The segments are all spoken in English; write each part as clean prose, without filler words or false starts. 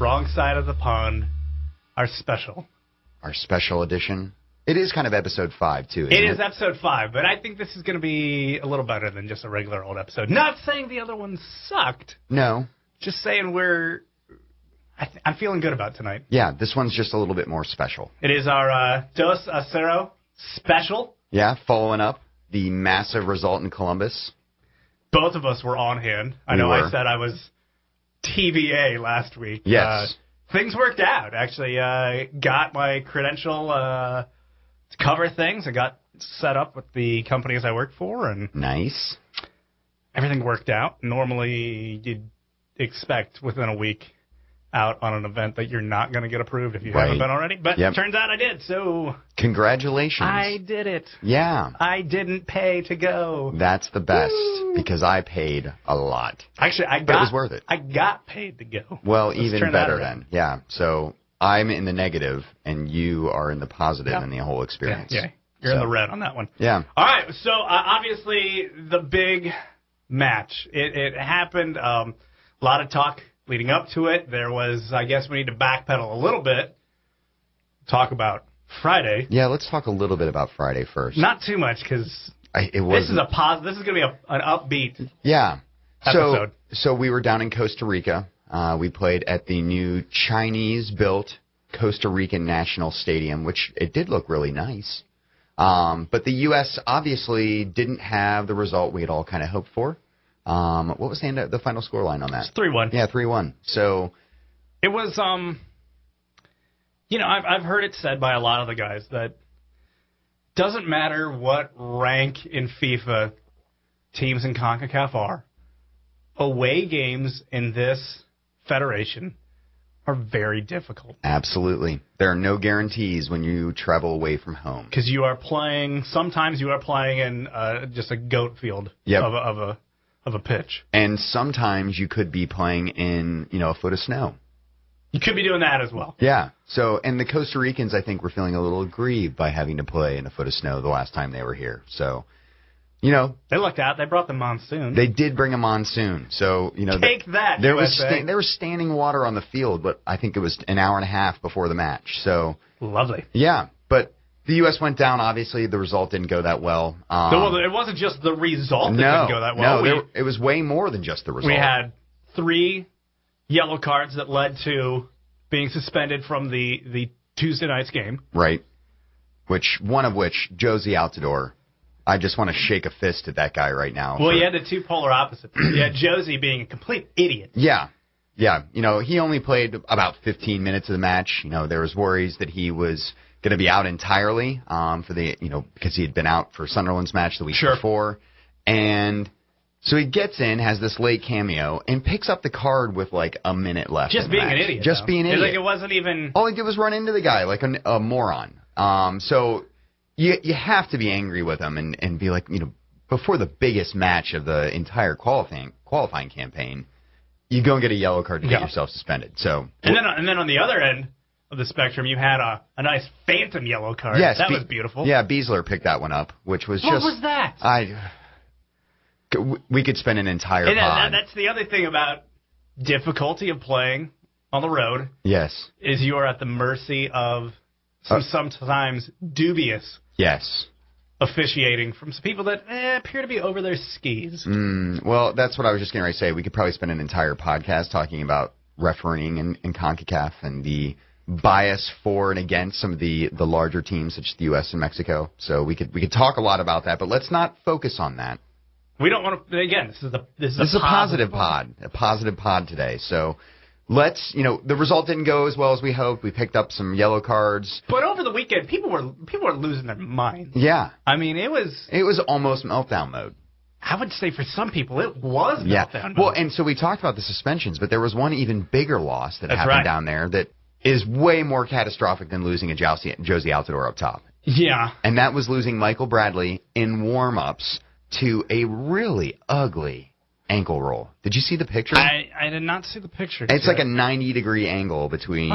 Wrong Side of the Pond, our special. Our special edition. It is kind of episode 5, too, isn't it? It is episode 5, but I think this is going to be a little better than just a regular old episode. Not saying the other one sucked. No. Just saying I'm feeling good about tonight. Yeah, this one's just a little bit more special. It is our Cero special. Yeah, following up the massive result in Columbus. Both of us were on hand. I know I said I was TBA last week. Yes. Things worked out, actually. Got my credential to cover things. I got set up with the companies I work for. And nice. Everything worked out. Normally, you'd expect within a week out on an event that you're not going to get approved if you haven't been already. But it turns out I did, so... Congratulations. I did it. Yeah. I didn't pay to go. That's the best, because I paid a lot. Actually, but it was worth it. I got paid to go. Well, even better then. Yeah, so I'm in the negative, and you are in the positive in the whole experience. Yeah. You're in the red on that one. Yeah. All right, so obviously the big match. It happened, a lot of talk leading up to it. There was, I guess we need to backpedal a little bit, talk about Friday. Yeah, let's talk a little bit about Friday first. Not too much, because this is going to be an upbeat episode. So we were down in Costa Rica. We played at the new Chinese-built Costa Rican National Stadium, which it did look really nice. But the U.S. obviously didn't have the result we had all kind of hoped for. What was the final scoreline on that? It's 3-1. Yeah, 3-1. So it was, I've heard it said by a lot of the guys that doesn't matter what rank in FIFA teams in CONCACAF are, away games in this federation are very difficult. Absolutely. There are no guarantees when you travel away from home. Because sometimes you are playing in just a goat field of a pitch. And sometimes you could be playing in, a foot of snow. You could be doing that as well. Yeah. So, and the Costa Ricans, I think, were feeling a little aggrieved by having to play in a foot of snow the last time they were here. So, they lucked out. They brought the monsoon. They did bring a monsoon. So, Take that, there was standing water on the field, but I think it was an hour and a half before the match. So lovely. Yeah. But the U.S. went down. Obviously, the result didn't go that well. It wasn't just the result that didn't go that well. No, it was way more than just the result. We had 3 yellow cards that led to being suspended from the Tuesday night's game. Right. One of which, Josie Altidore, I just want to shake a fist at that guy right now. Well, you had the two polar opposites. You had Josie being a complete idiot. Yeah. Yeah. He only played about 15 minutes of the match. There was worries that he was going to be out entirely because he had been out for Sunderland's match the week before. And so he gets in, has this late cameo, and picks up the card with like a minute left. Just being an idiot. Just being an idiot. It wasn't even... All he did was run into the guy like a moron. So you have to be angry with him and be like, before the biggest match of the entire qualifying campaign, you go and get a yellow card to get yourself suspended. So and then on the other end of the spectrum, you had a nice phantom yellow card. Yes, that was beautiful. Yeah, Beasler picked that one up, which was What was that? We could spend an entire pod. That's the other thing about difficulty of playing on the road. Yes. Is you are at the mercy of sometimes dubious officiating from some people that appear to be over their skis. Well, that's what I was just going to say. We could probably spend an entire podcast talking about refereeing in CONCACAF and the bias for and against some of the larger teams such as the U.S. and Mexico. So we could talk a lot about that, but let's not focus on that. We don't want to. Again, this is a positive pod. A positive pod today. So let's. The result didn't go as well as we hoped. We picked up some yellow cards. But over the weekend, people were losing their minds. Yeah. I mean, it was almost meltdown mode. I would say for some people it was meltdown mode. Well, and so we talked about the suspensions, but there was one even bigger loss that happened down there that is way more catastrophic than losing a Josie Altidore up top. Yeah. And that was losing Michael Bradley in warm-ups to a really ugly ankle roll. Did you see the picture? I did not see the picture. It's like a 90-degree angle between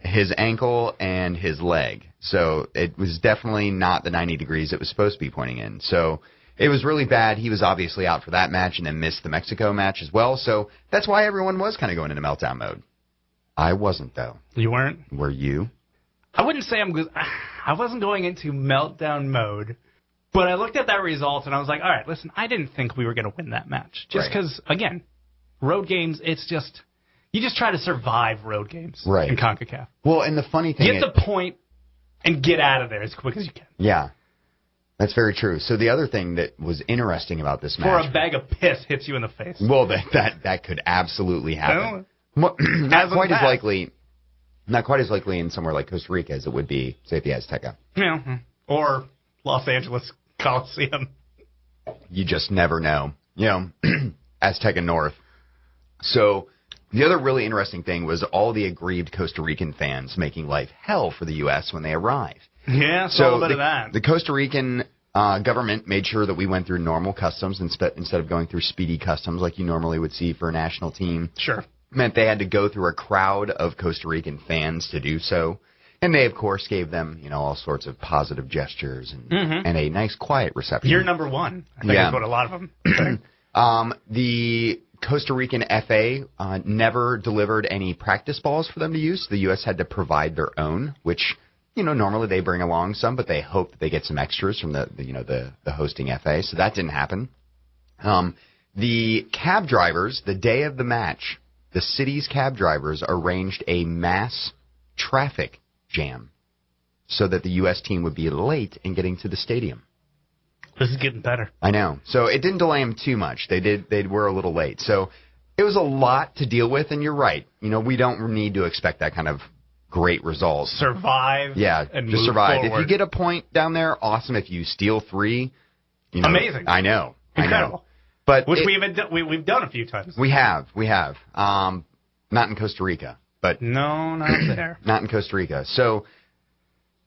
his ankle and his leg. So it was definitely not the 90 degrees it was supposed to be pointing in. So it was really bad. He was obviously out for that match and then missed the Mexico match as well. So that's why everyone was kind of going into meltdown mode. I wasn't, though. You weren't? Were you? I wouldn't say I wasn't going into meltdown mode, but I looked at that result and I was like, all right, listen, I didn't think we were going to win that match. Just because, again, road games, it's just, you just try to survive road games in CONCACAF. Well, and the funny thing is, get the point and get out of there as quick as you can. Yeah. That's very true. So the other thing that was interesting about this match... Before a bag of piss hits you in the face. Well, that could absolutely happen. Not quite as likely in somewhere like Costa Rica as it would be, say, at the Azteca. Yeah. Or Los Angeles Coliseum. You just never know. Azteca North. So the other really interesting thing was all the aggrieved Costa Rican fans making life hell for the U.S. when they arrived. Yeah, so a little bit of that. The Costa Rican government made sure that we went through normal customs instead of going through speedy customs like you normally would see for a national team. Sure. Meant they had to go through a crowd of Costa Rican fans to do so. And they, of course, gave them, all sorts of positive gestures and a nice, quiet reception. You're number one. I think that's what a lot of them think. The Costa Rican FA never delivered any practice balls for them to use. The U.S. had to provide their own, which... normally they bring along some, but they hope that they get some extras from the hosting FA. So that didn't happen. The cab drivers, the day of the match, the city's cab drivers arranged a mass traffic jam so that the U.S. team would be late in getting to the stadium. This is getting better. I know. So it didn't delay them too much. They were a little late. So it was a lot to deal with, and you're right. We don't need to expect that kind of great results. Survive. Yeah, and just move survive. forward. If you get a point down there, awesome. If you steal 3, amazing. I know. Incredible. But which we've done a few times. We have. Not in Costa Rica, but no, not there. Not in Costa Rica. So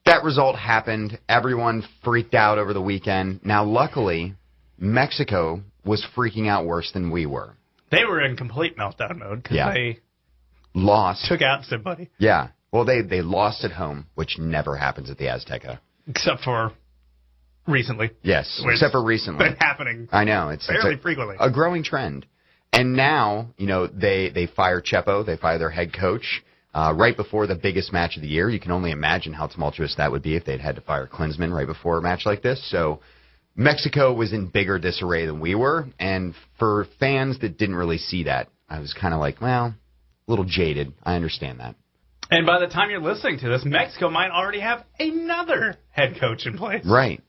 that result happened. Everyone freaked out over the weekend. Now, luckily, Mexico was freaking out worse than we were. They were in complete meltdown mode because they lost. Took out somebody. Yeah. Well, they lost at home, which never happens at the Azteca. Except for recently. Yes, except for recently. It's been happening. I know. It's fairly frequently. A growing trend. And now, they fire Chepo. They fire their head coach right before the biggest match of the year. You can only imagine how tumultuous that would be if they'd had to fire Klinsmann right before a match like this. So Mexico was in bigger disarray than we were. And for fans that didn't really see that, I was kind of like, well, a little jaded. I understand that. And by the time you're listening to this, Mexico might already have another head coach in place. Right.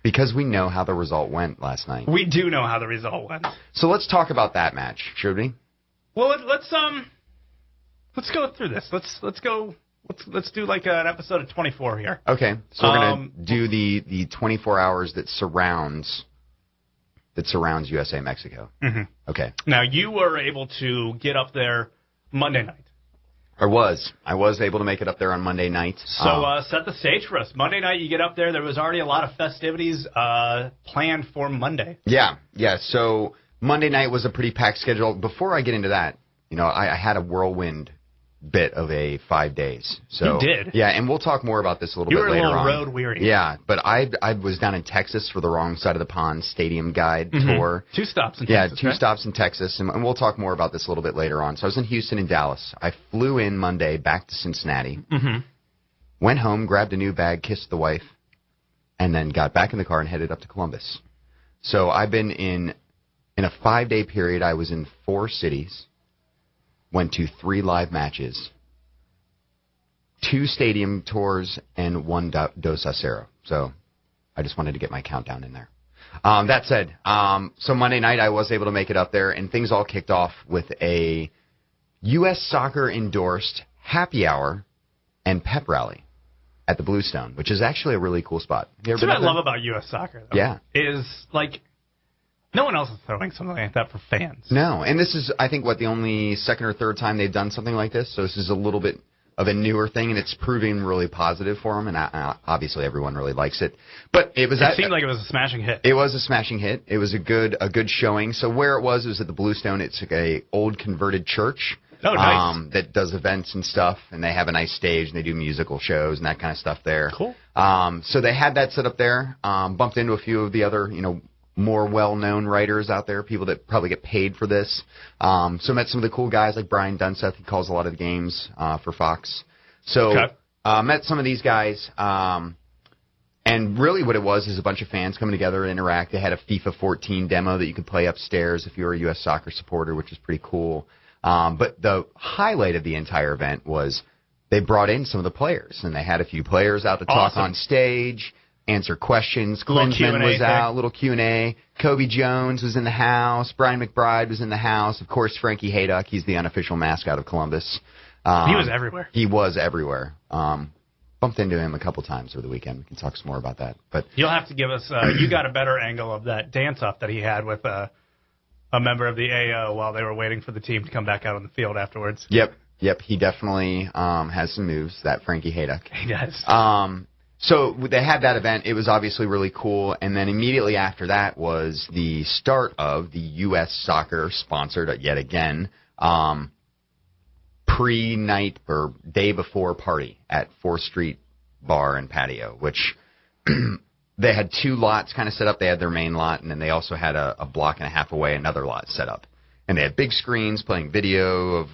Because we know how the result went last night. We do know how the result went. So let's talk about that match, should we? Well, let's go through this. Let's do like an episode of 24 here. Okay. So we're gonna do the 24 hours that surrounds USA Mexico. Mm-hmm. Okay. Now you were able to get up there Monday night. I was able to make it up there on Monday night. So set the stage for us. Monday night, you get up there. There was already a lot of festivities planned for Monday. Yeah. So Monday night was a pretty packed schedule. Before I get into that, I had a whirlwind bit of a 5 days. So, you did? Yeah, and we'll talk more about this a little bit later on. You were a little road weary. Yeah, but I was down in Texas for the Wrong Side of the Pond Stadium Guide tour. 2 stops in Texas. Yeah, 2 stops in Texas, and we'll talk more about this a little bit later on. So I was in Houston and Dallas. I flew in Monday back to Cincinnati, went home, grabbed a new bag, kissed the wife, and then got back in the car and headed up to Columbus. So I've been in a 5-day period. I was in 4 cities. Went to 3 live matches, 2 stadium tours, and 1 Dos a Cero. So I just wanted to get my countdown in there. That said, so Monday night I was able to make it up there, and things all kicked off with a U.S. Soccer-endorsed happy hour and pep rally at the Bluestone, which is actually a really cool spot. That's what I love about U.S. Soccer, though. Yeah. Is, like, no one else is throwing something like that for fans. No, and this is, I think, the only second or third time they've done something like this. So this is a little bit of a newer thing, and it's proving really positive for them. And obviously, everyone really likes it. But it seemed like it was a smashing hit. It was a smashing hit. It was a good showing. So where it was at the Bluestone. It's like a old converted church. Oh, nice. That does events and stuff, and they have a nice stage, and they do musical shows and that kind of stuff there. Cool. So they had that set up there. Bumped into a few of the other, more well-known writers out there, people that probably get paid for this. So met some of the cool guys like Brian Dunseth. He calls a lot of the games for Fox. So met some of these guys. And really what it was is a bunch of fans coming together to interact. They had a FIFA 14 demo that you could play upstairs if you were a U.S. soccer supporter, which is pretty cool. But the highlight of the entire event was they brought in some of the players, and they had a few players out to talk on stage, answer questions. Klinsman was out, little Q&A. Kobe Jones was in the house. Brian McBride was in the house. Of course, Frankie Hayduck, he's the unofficial mascot of Columbus. He was everywhere. He was everywhere. Bumped into him a couple times over the weekend. We can talk some more about that. But you'll have to give us. You got a better angle of that dance-off that he had with a member of the AO while they were waiting for the team to come back out on the field afterwards. Yep. He definitely has some moves, that Frankie Hayduck. He does. So they had that event. It was obviously really cool. And then immediately after that was the start of the U.S. Soccer sponsored, yet again, pre-night or day before party at 4th Street Bar and Patio, which they had 2 lots kind of set up. They had their main lot, and then they also had a block and a half away another lot set up. And they had big screens playing video of,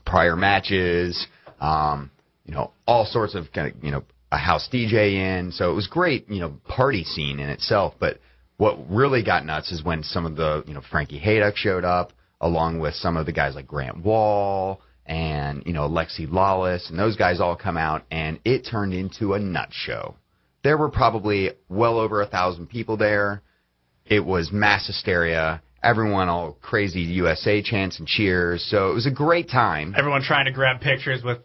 prior matches, all sorts of kind of, a house DJ in. So it was great, party scene in itself. But what really got nuts is when some of the, Frankie Hayduck showed up, along with some of the guys like Grant Wall and, Alexi Lawless, and those guys all come out, and it turned into a nut show. There were probably well over 1,000 people there. It was mass hysteria. Everyone all crazy USA chants and cheers. So it was a great time. Everyone trying to grab pictures with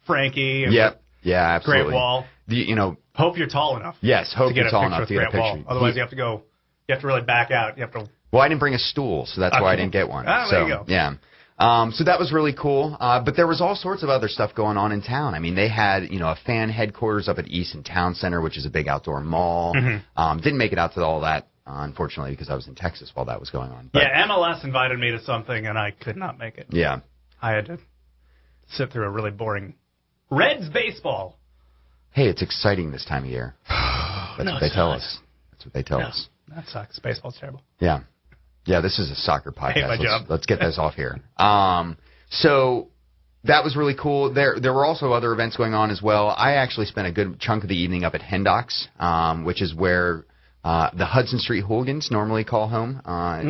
Frankie. And yep. Yeah, absolutely. Grant Wall. Hope you're tall enough. Yes, hope you're tall enough to get a picture. Wall. Otherwise, you have to go. You have to really back out. You have to. Well, I didn't bring a stool, so that's why I didn't get one. There you go. Yeah. So that was really cool. But there was all sorts of other stuff going on in town. I mean, they had, a fan headquarters up at Easton Town Center, which is a big outdoor mall. Mm-hmm. Didn't make it out to all that, unfortunately, because I was in Texas while that was going on. But, yeah, MLS invited me to something, and I could not make it. Yeah. I had to sit through a really boring Reds baseball. Hey, it's exciting this time of year. That's what they tell us. That's what they tell us. That sucks. Baseball's terrible. Yeah. Yeah, this is a soccer podcast. I hate my job. Let's get this off here. So that was really cool. There were also other events going on as well. I actually spent a good chunk of the evening up at Hendocks, which is where the Hudson Street Hooligans normally call home.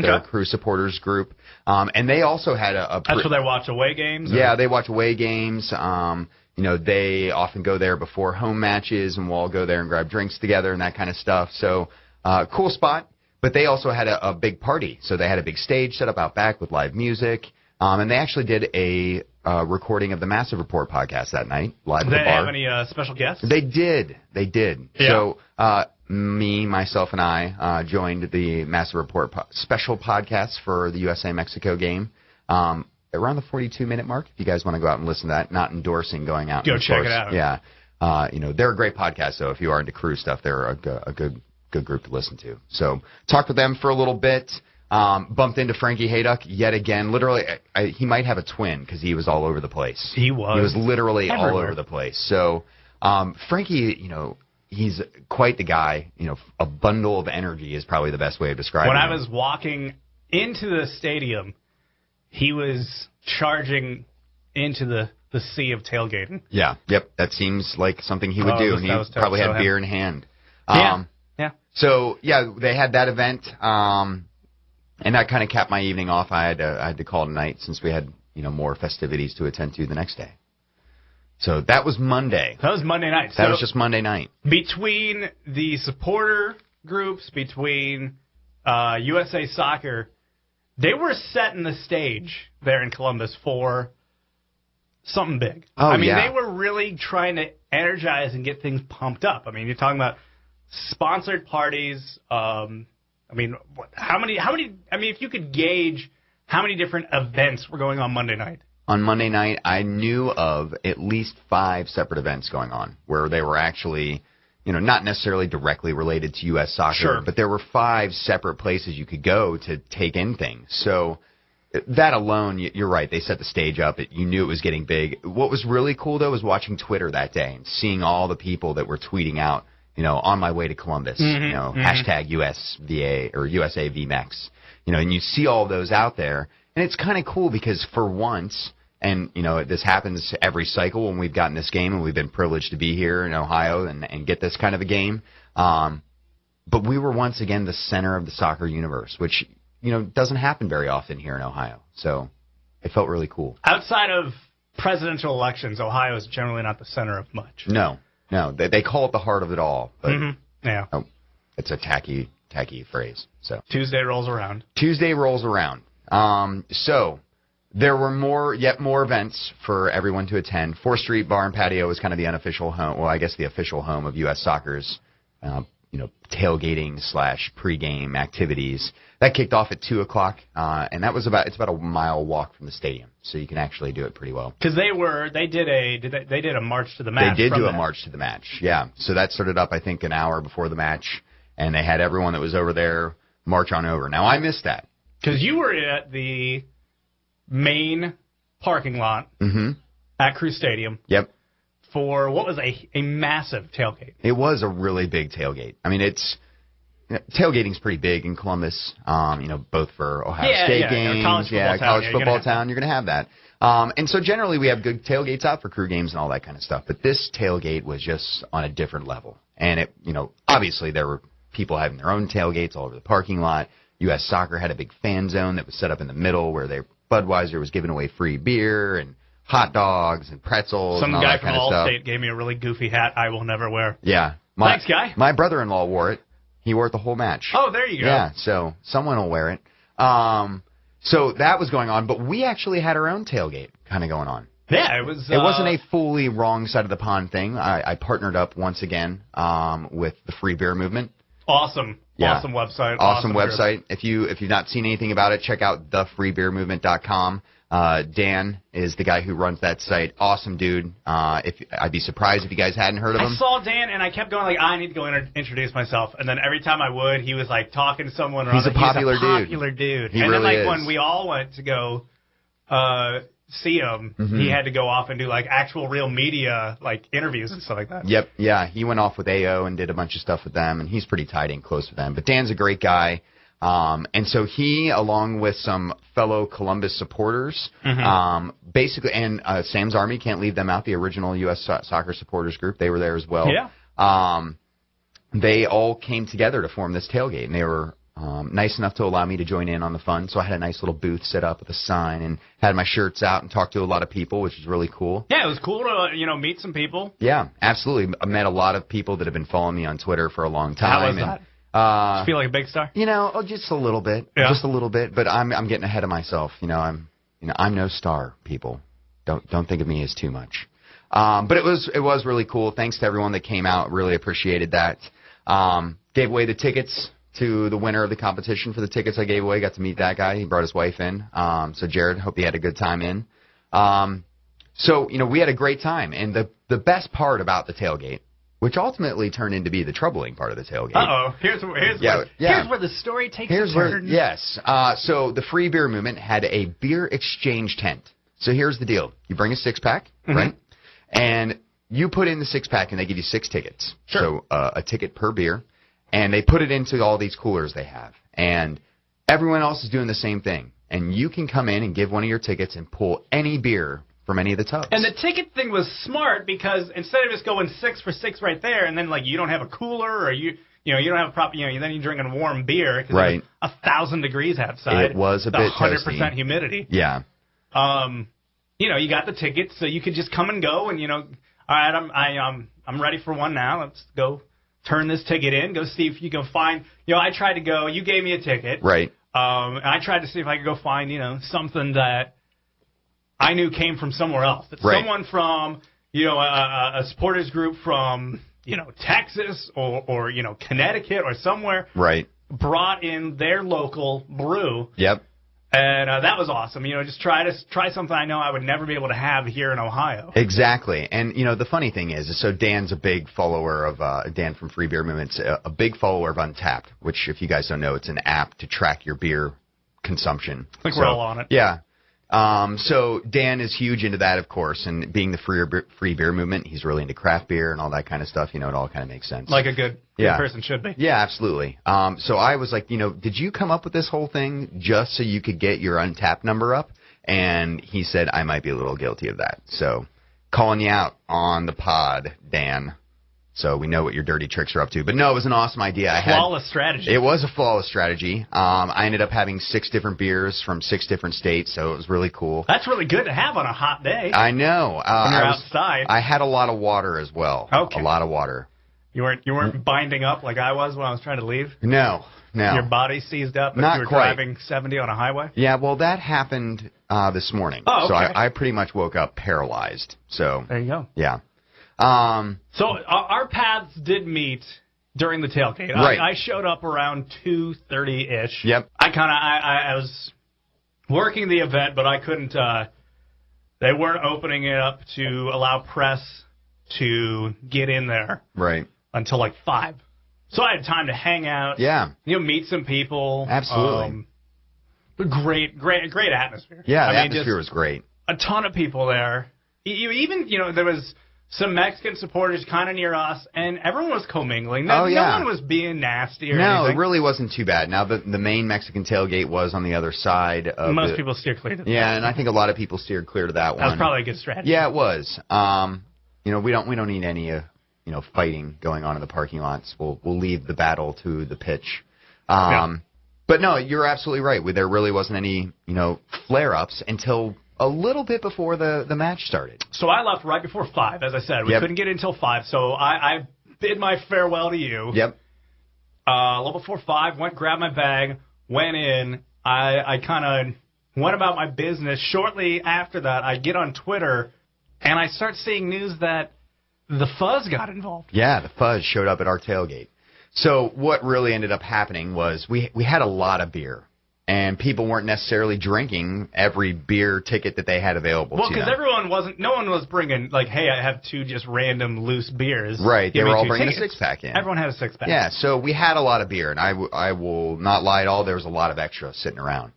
Their crew supporters group. And they also had That's where they watch away games? Yeah, they watch away games. They often go there before home matches, and we'll all go there and grab drinks together and that kind of stuff. So cool spot. But they also had a big party. So they had a big stage set up out back with live music. And they actually did a recording of the Massive Report podcast that night, live at the bar. Did they have any special guests? They did. Yeah. So myself, and I joined the Massive Report special podcast for the USA-Mexico game around the 42-minute mark. If you guys want to go out and listen to that, not endorsing going out. Go check it out. Yeah. They're a great podcast, though. If you are into crew stuff, they're a good group to listen to. So talked with them for a little bit. Bumped into Frankie Hayduck yet again. Literally, he might have a twin because he was all over the place. He was. He was literally everywhere. all over the place. So Frankie, he's quite the guy. A bundle of energy is probably the best way of describing him. When I was walking into the stadium, he was charging into the sea of tailgating. Yeah. Yep. That seems like something he would do. And he probably had beer in hand. Yeah. So, yeah, they had that event. And that kind of capped my evening off. I had to call tonight since we had, more festivities to attend to the next day. So that was Monday. That was Monday night. That was just Monday night. Between the supporter groups, between USA Soccer, they were setting the stage there in Columbus for something big. They were really trying to energize and get things pumped up. I mean, you're talking about sponsored parties. If you could gauge how many different events were going on Monday night. On Monday night, I knew of at least 5 separate events going on where they were actually, not necessarily directly related to U.S. soccer, sure, but there were 5 separate places you could go to take in things. So that alone, you're right, they set the stage up. You knew it was getting big. What was really cool, though, was watching Twitter that day and seeing all the people that were tweeting out, on my way to Columbus, hashtag USVA or USAvMEX, and you see all those out there. And it's kind of cool because for once, and, this happens every cycle when we've gotten this game and we've been privileged to be here in Ohio and get this kind of a game. But we were once again the center of the soccer universe, which, doesn't happen very often here in Ohio. So it felt really cool. Outside of presidential elections, Ohio is generally not the center of much. No. They call it the heart of it all. But yeah. It's a tacky phrase. So Tuesday rolls around. So there were yet more events for everyone to attend. 4th Street Bar and Patio was kind of the unofficial home, well, I guess the official home of U.S. Soccer's, tailgating / pregame activities. That kicked off at 2:00, and it's about a mile walk from the stadium, so you can actually do it pretty well. Because they did a march to the match. They did do a march to the match, yeah. So that started up, I think, an hour before the match, and they had everyone that was over there march on over. Now, I missed that. Because you were at the main parking lot at Crew Stadium. Yep. For what was a massive tailgate. It was a really big tailgate. I mean, tailgating's pretty big in Columbus, both for Ohio State games. College football town, you're going to have that. And so generally we have good tailgates out for crew games and all that kind of stuff. But this tailgate was just on a different level. And it, obviously there were people having their own tailgates all over the parking lot. U.S. Soccer had a big fan zone that was set up in the middle where Budweiser was giving away free beer and hot dogs and pretzels and all that kind of stuff. Some guy from Allstate gave me a really goofy hat I will never wear. Yeah. Thanks, guy. My brother-in-law wore it. He wore it the whole match. Oh, there you go. Yeah, so someone will wear it. So that was going on, but we actually had our own tailgate kind of going on. Yeah, it was. It wasn't a fully wrong side of the pond thing. I partnered up once again with the Free Beer Movement. Awesome. Yeah. Awesome website. Awesome website. If you've not seen anything about it, check out thefreebeermovement.com. Dan is the guy who runs that site. Awesome dude. I'd be surprised if you guys hadn't heard of him. I saw Dan, and I kept going I need to go introduce myself. And then every time I would, he was talking to someone. He's a popular dude. He and really then when we all went to go see him, he had to go off and do actual real media interviews and stuff like that. Yep. Yeah. He went off with AO and did a bunch of stuff with them, and he's pretty tied in close with them. But Dan's a great guy. And so he, along with some fellow Columbus supporters, basically, and Sam's Army, can't leave them out, the original U.S. Soccer supporters group, they were there as well. Yeah. They all came together to form this tailgate, and they were nice enough to allow me to join in on the fun. So I had a nice little booth set up with a sign and had my shirts out and talked to a lot of people, which was really cool. Yeah, it was cool to meet some people. Yeah, absolutely. I met a lot of people that have been following me on Twitter for a long time. How was that? Did you feel like a big star? Just a little bit. Yeah. Just a little bit. But I'm getting ahead of myself. I'm no star, people. Don't think of me as too much. But it was really cool. Thanks to everyone that came out. Really appreciated that. Gave away the tickets to the winner of the competition for the tickets I gave away. Got to meet that guy. He brought his wife in. So Jared, hope he had a good time in. So we had a great time. And the best part about the tailgate, which ultimately turned into be the troubling part of the tailgate. Uh-oh. Here's where the story takes a turn. Yes. So the Free Beer Movement had a beer exchange tent. So here's the deal. You bring a six-pack, right? And you put in the six-pack, and they give you 6 tickets. Sure. So a ticket per beer. And they put it into all these coolers they have. And everyone else is doing the same thing. And you can come in and give one of your tickets and pull any beer from any of the tubs. And the ticket thing was smart because instead of just going 6 for 6 right there, and then you don't have a cooler or you don't have a proper, then you're drinking warm beer because right. It was 1,000 degrees outside. It was a bit 100% toasty. humidity. Yeah. You got the tickets, so you could just come and go, and all right, I'm ready for one now. Let's go turn this ticket in. Go see if you can find. I tried to go. You gave me a ticket. Right. I tried to see if I could go find something that I knew came from somewhere else. That right. Someone from, a supporters group from, Texas or Connecticut or somewhere. Right. Brought in their local brew. Yep. And that was awesome. Just try something I know I would never be able to have here in Ohio. Exactly. And, the funny thing is, so Dan's a big follower of, Dan from Free Beer Movement's a big follower of Untapped, which if you guys don't know, it's an app to track your beer consumption. I think we're all on it. Yeah. So Dan is huge into that, of course, and being the free beer movement, he's really into craft beer and all that kind of stuff. It all kind of makes sense. Like a good person should be. Yeah, absolutely. So I was like, did you come up with this whole thing just so you could get your Untappd number up? And he said, I might be a little guilty of that. So calling you out on the pod, Dan. So we know what your dirty tricks are up to. But no, it was an awesome idea. Flawless strategy. It was a flawless strategy. I ended up having 6 different beers from 6 different states, so it was really cool. That's really good to have on a hot day. I know. When you're outside. I had a lot of water as well. Okay. A lot of water. You weren't binding up like I was when I was trying to leave? No. Your body seized up if you were driving 70 on a highway? Yeah, well, that happened this morning. Oh, okay. So I pretty much woke up paralyzed. So there you go. Yeah. So our paths did meet during the tailgate. Right. I showed up around 2:30-ish. Yep. I was working the event, but I couldn't. They weren't opening it up to allow press to get in there. Right. Until like 5. So I had time to hang out. Yeah. Meet some people. Absolutely. Great atmosphere. Yeah, the atmosphere was great. A ton of people there. Even there was some Mexican supporters kind of near us, and everyone was commingling. No one was being nasty or anything. No, it really wasn't too bad. Now, the main Mexican tailgate was on the other side. Most people steered clear to that. Yeah, and I think a lot of people steered clear to that one. That was probably a good strategy. Yeah, it was. We don't need any fighting going on in the parking lots. We'll leave the battle to the pitch. But no, you're absolutely right. There really wasn't any flare-ups until a little bit before the match started. So I left right before 5, as I said. We couldn't get in until 5, so I bid my farewell to you. Yep. A little before 5, grabbed my bag, went in. I kind of went about my business. Shortly after that, I get on Twitter, and I start seeing news that the Fuzz got involved. Yeah, the Fuzz showed up at our tailgate. So what really ended up happening was we had a lot of beer. And people weren't necessarily drinking every beer ticket that they had available to them. Well, because no one was bringing, like, hey, I have 2 just random loose beers. Right, they were all bringing a 6-pack in. Everyone had a 6-pack. Yeah, so we had a lot of beer, and I will not lie at all, there was a lot of extra sitting around.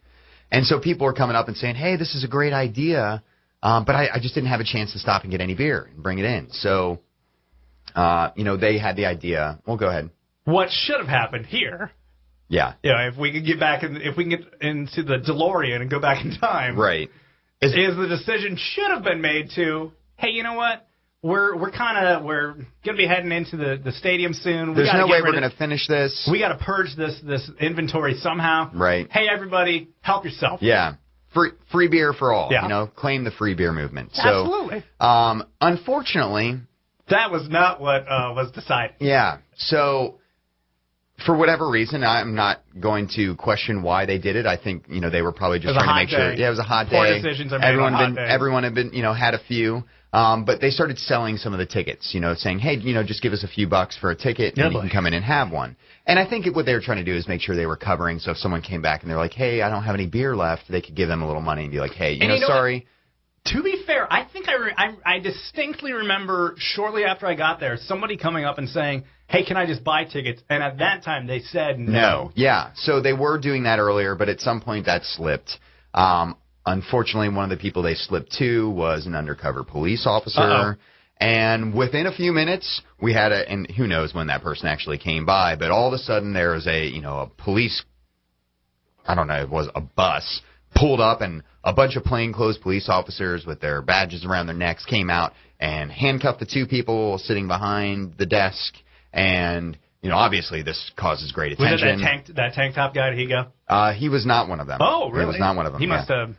And so people were coming up and saying, hey, this is a great idea, but I just didn't have a chance to stop and get any beer and bring it in. So, they had the idea. Well, go ahead. What should have happened here... Yeah. If we could get into the DeLorean and go back in time. Right. Is the decision should have been made to, hey, you know what? We're going to be heading into the stadium soon. There's no way we're going to finish this. We got to purge this inventory somehow. Right. Hey, everybody, help yourself. Yeah. Free beer for all. Yeah. Claim the free beer movement. So, absolutely. Unfortunately, that was not what was decided. Yeah. So, for whatever reason, I'm not going to question why they did it. I think they were probably just trying to make sure. Yeah, it was a hot day. Poor decisions are made on hot days. Everyone had been had a few, but they started selling some of the tickets. Saying, hey, just give us a few bucks for a ticket, and you can come in and have one. And I think what they were trying to do is make sure they were covering. So if someone came back and they're like, hey, I don't have any beer left, they could give them a little money and be like, hey, sorry. To be fair, I think I distinctly remember shortly after I got there, somebody coming up and saying, hey, can I just buy tickets? And at that time, they said no. Yeah, so they were doing that earlier, but at some point that slipped. Unfortunately, one of the people they slipped to was an undercover police officer. Uh-oh. And within a few minutes, we had and who knows when that person actually came by, but all of a sudden there was a police, I don't know, it was a bus, pulled up, and a bunch of plainclothes police officers with their badges around their necks came out and handcuffed the 2 people sitting behind the desk. And, obviously this causes great attention. Was it that tank top guy? Did he go? He was not one of them. Oh, really? He was not one of them. He must have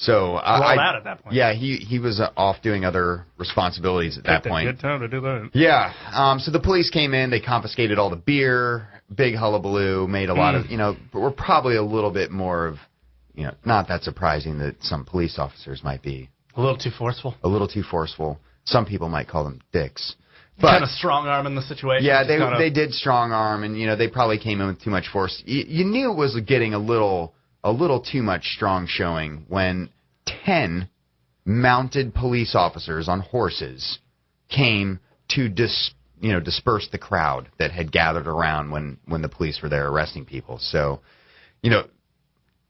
rolled out at that point. Yeah, he was off doing other responsibilities at that point. Good time to do that. Yeah. So the police came in. They confiscated all the beer. Big hullabaloo. Made a lot of, but we're probably a little bit more of, not that surprising that some police officers might be a little too forceful. Some people might call them dicks. But kind of strong arm in the situation. Yeah, they did strong arm, and they probably came in with too much force. You knew it was getting a little too much strong showing when 10 mounted police officers on horses came to disperse the crowd that had gathered around when the police were there arresting people. So,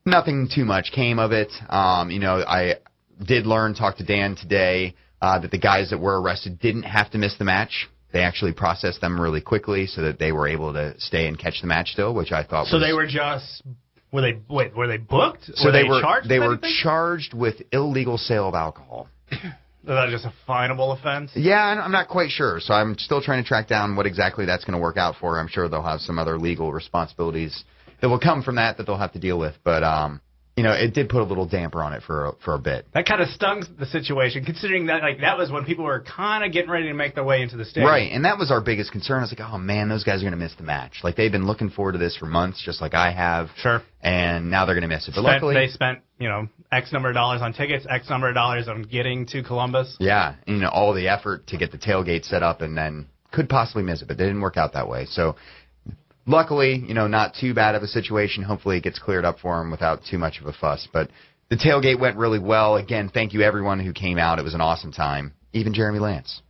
nothing too much came of it. I did talk to Dan today, that the guys that were arrested didn't have to miss the match. They actually processed them really quickly so that they were able to stay and catch the match still, which I thought was... So they were just... Were they booked? So were they charged? They were charged with illegal sale of alcohol. Is that just a finable offense? Yeah, I'm not quite sure. So I'm still trying to track down what exactly that's going to work out for. I'm sure they'll have some other legal responsibilities that will come from that they'll have to deal with. But, it did put a little damper on it for a bit. That kind of stung the situation, considering that that was when people were kind of getting ready to make their way into the stadium. Right, and that was our biggest concern. I was like, oh, man, those guys are going to miss the match. Like, they've been looking forward to this for months, just like I have. Sure. And now they're going to miss it. But luckily... They spent, X number of dollars on tickets, X number of dollars on getting to Columbus. Yeah, all the effort to get the tailgate set up and then could possibly miss it, but they didn't work out that way. So... Luckily, not too bad of a situation. Hopefully it gets cleared up for them without too much of a fuss. But the tailgate went really well. Again, thank you everyone who came out. It was an awesome time. Even Jeremy Lance.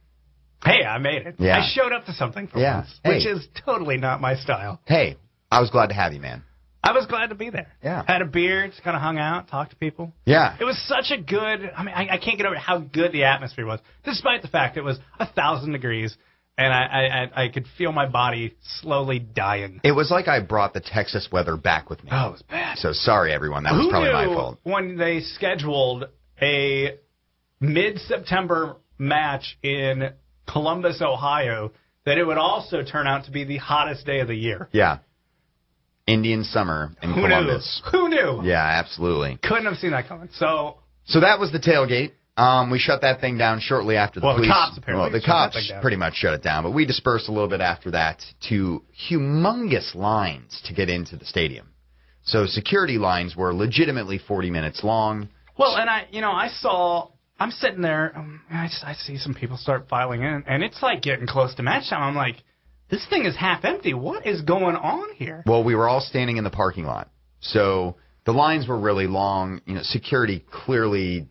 Hey, I made it. Yeah. I showed up to something for once, which is totally not my style. Hey, I was glad to have you, man. I was glad to be there. Yeah. Had a beer, just kind of hung out, talked to people. Yeah. It was such a good, I can't get over how good the atmosphere was, despite the fact it was 1,000 degrees. And I could feel my body slowly dying. It was like I brought the Texas weather back with me. Oh, it was bad. So sorry, everyone. That was probably my fault. When they scheduled a mid-September match in Columbus, Ohio, that it would also turn out to be the hottest day of the year. Yeah. Indian summer in Columbus. Who knew? Yeah, absolutely. Couldn't have seen that coming. So that was the tailgate. We shut that thing down shortly after the police. The cops apparently. The cops pretty much shut it down, but we dispersed a little bit after that to humongous lines to get into the stadium. So security lines were legitimately 40 minutes long. Well, and I'm sitting there, I see some people start filing in, and it's like getting close to match time. I'm like, this thing is half empty. What is going on here? Well, we were all standing in the parking lot, so the lines were really long. Security clearly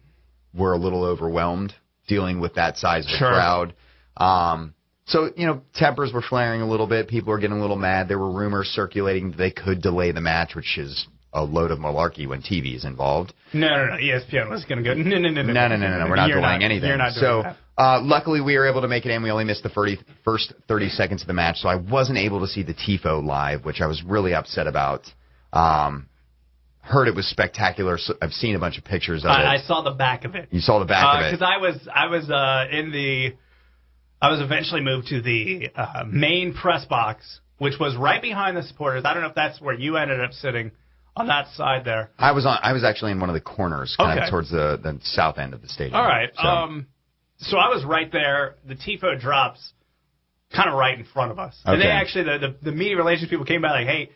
were a little overwhelmed dealing with that size of a crowd. So, tempers were flaring a little bit. People were getting a little mad. There were rumors circulating that they could delay the match, which is a load of malarkey when TV is involved. No. ESPN was going to go, no. No. We're not delaying anything. You're not doing that. Luckily, we were able to make it in. We only missed the first 30 seconds of the match, so I wasn't able to see the TIFO live, which I was really upset about. Heard it was spectacular. So I've seen a bunch of pictures of it. I saw the back of it. You saw the back of it? Because I was eventually moved to the main press box, which was right behind the supporters. I don't know if that's where you ended up sitting on that side there. I was actually in one of the corners, kind of towards the south end of the stadium. All right. So I was right there. The TIFO drops kind of right in front of us. Okay. And they actually, the media relations people came by like, hey,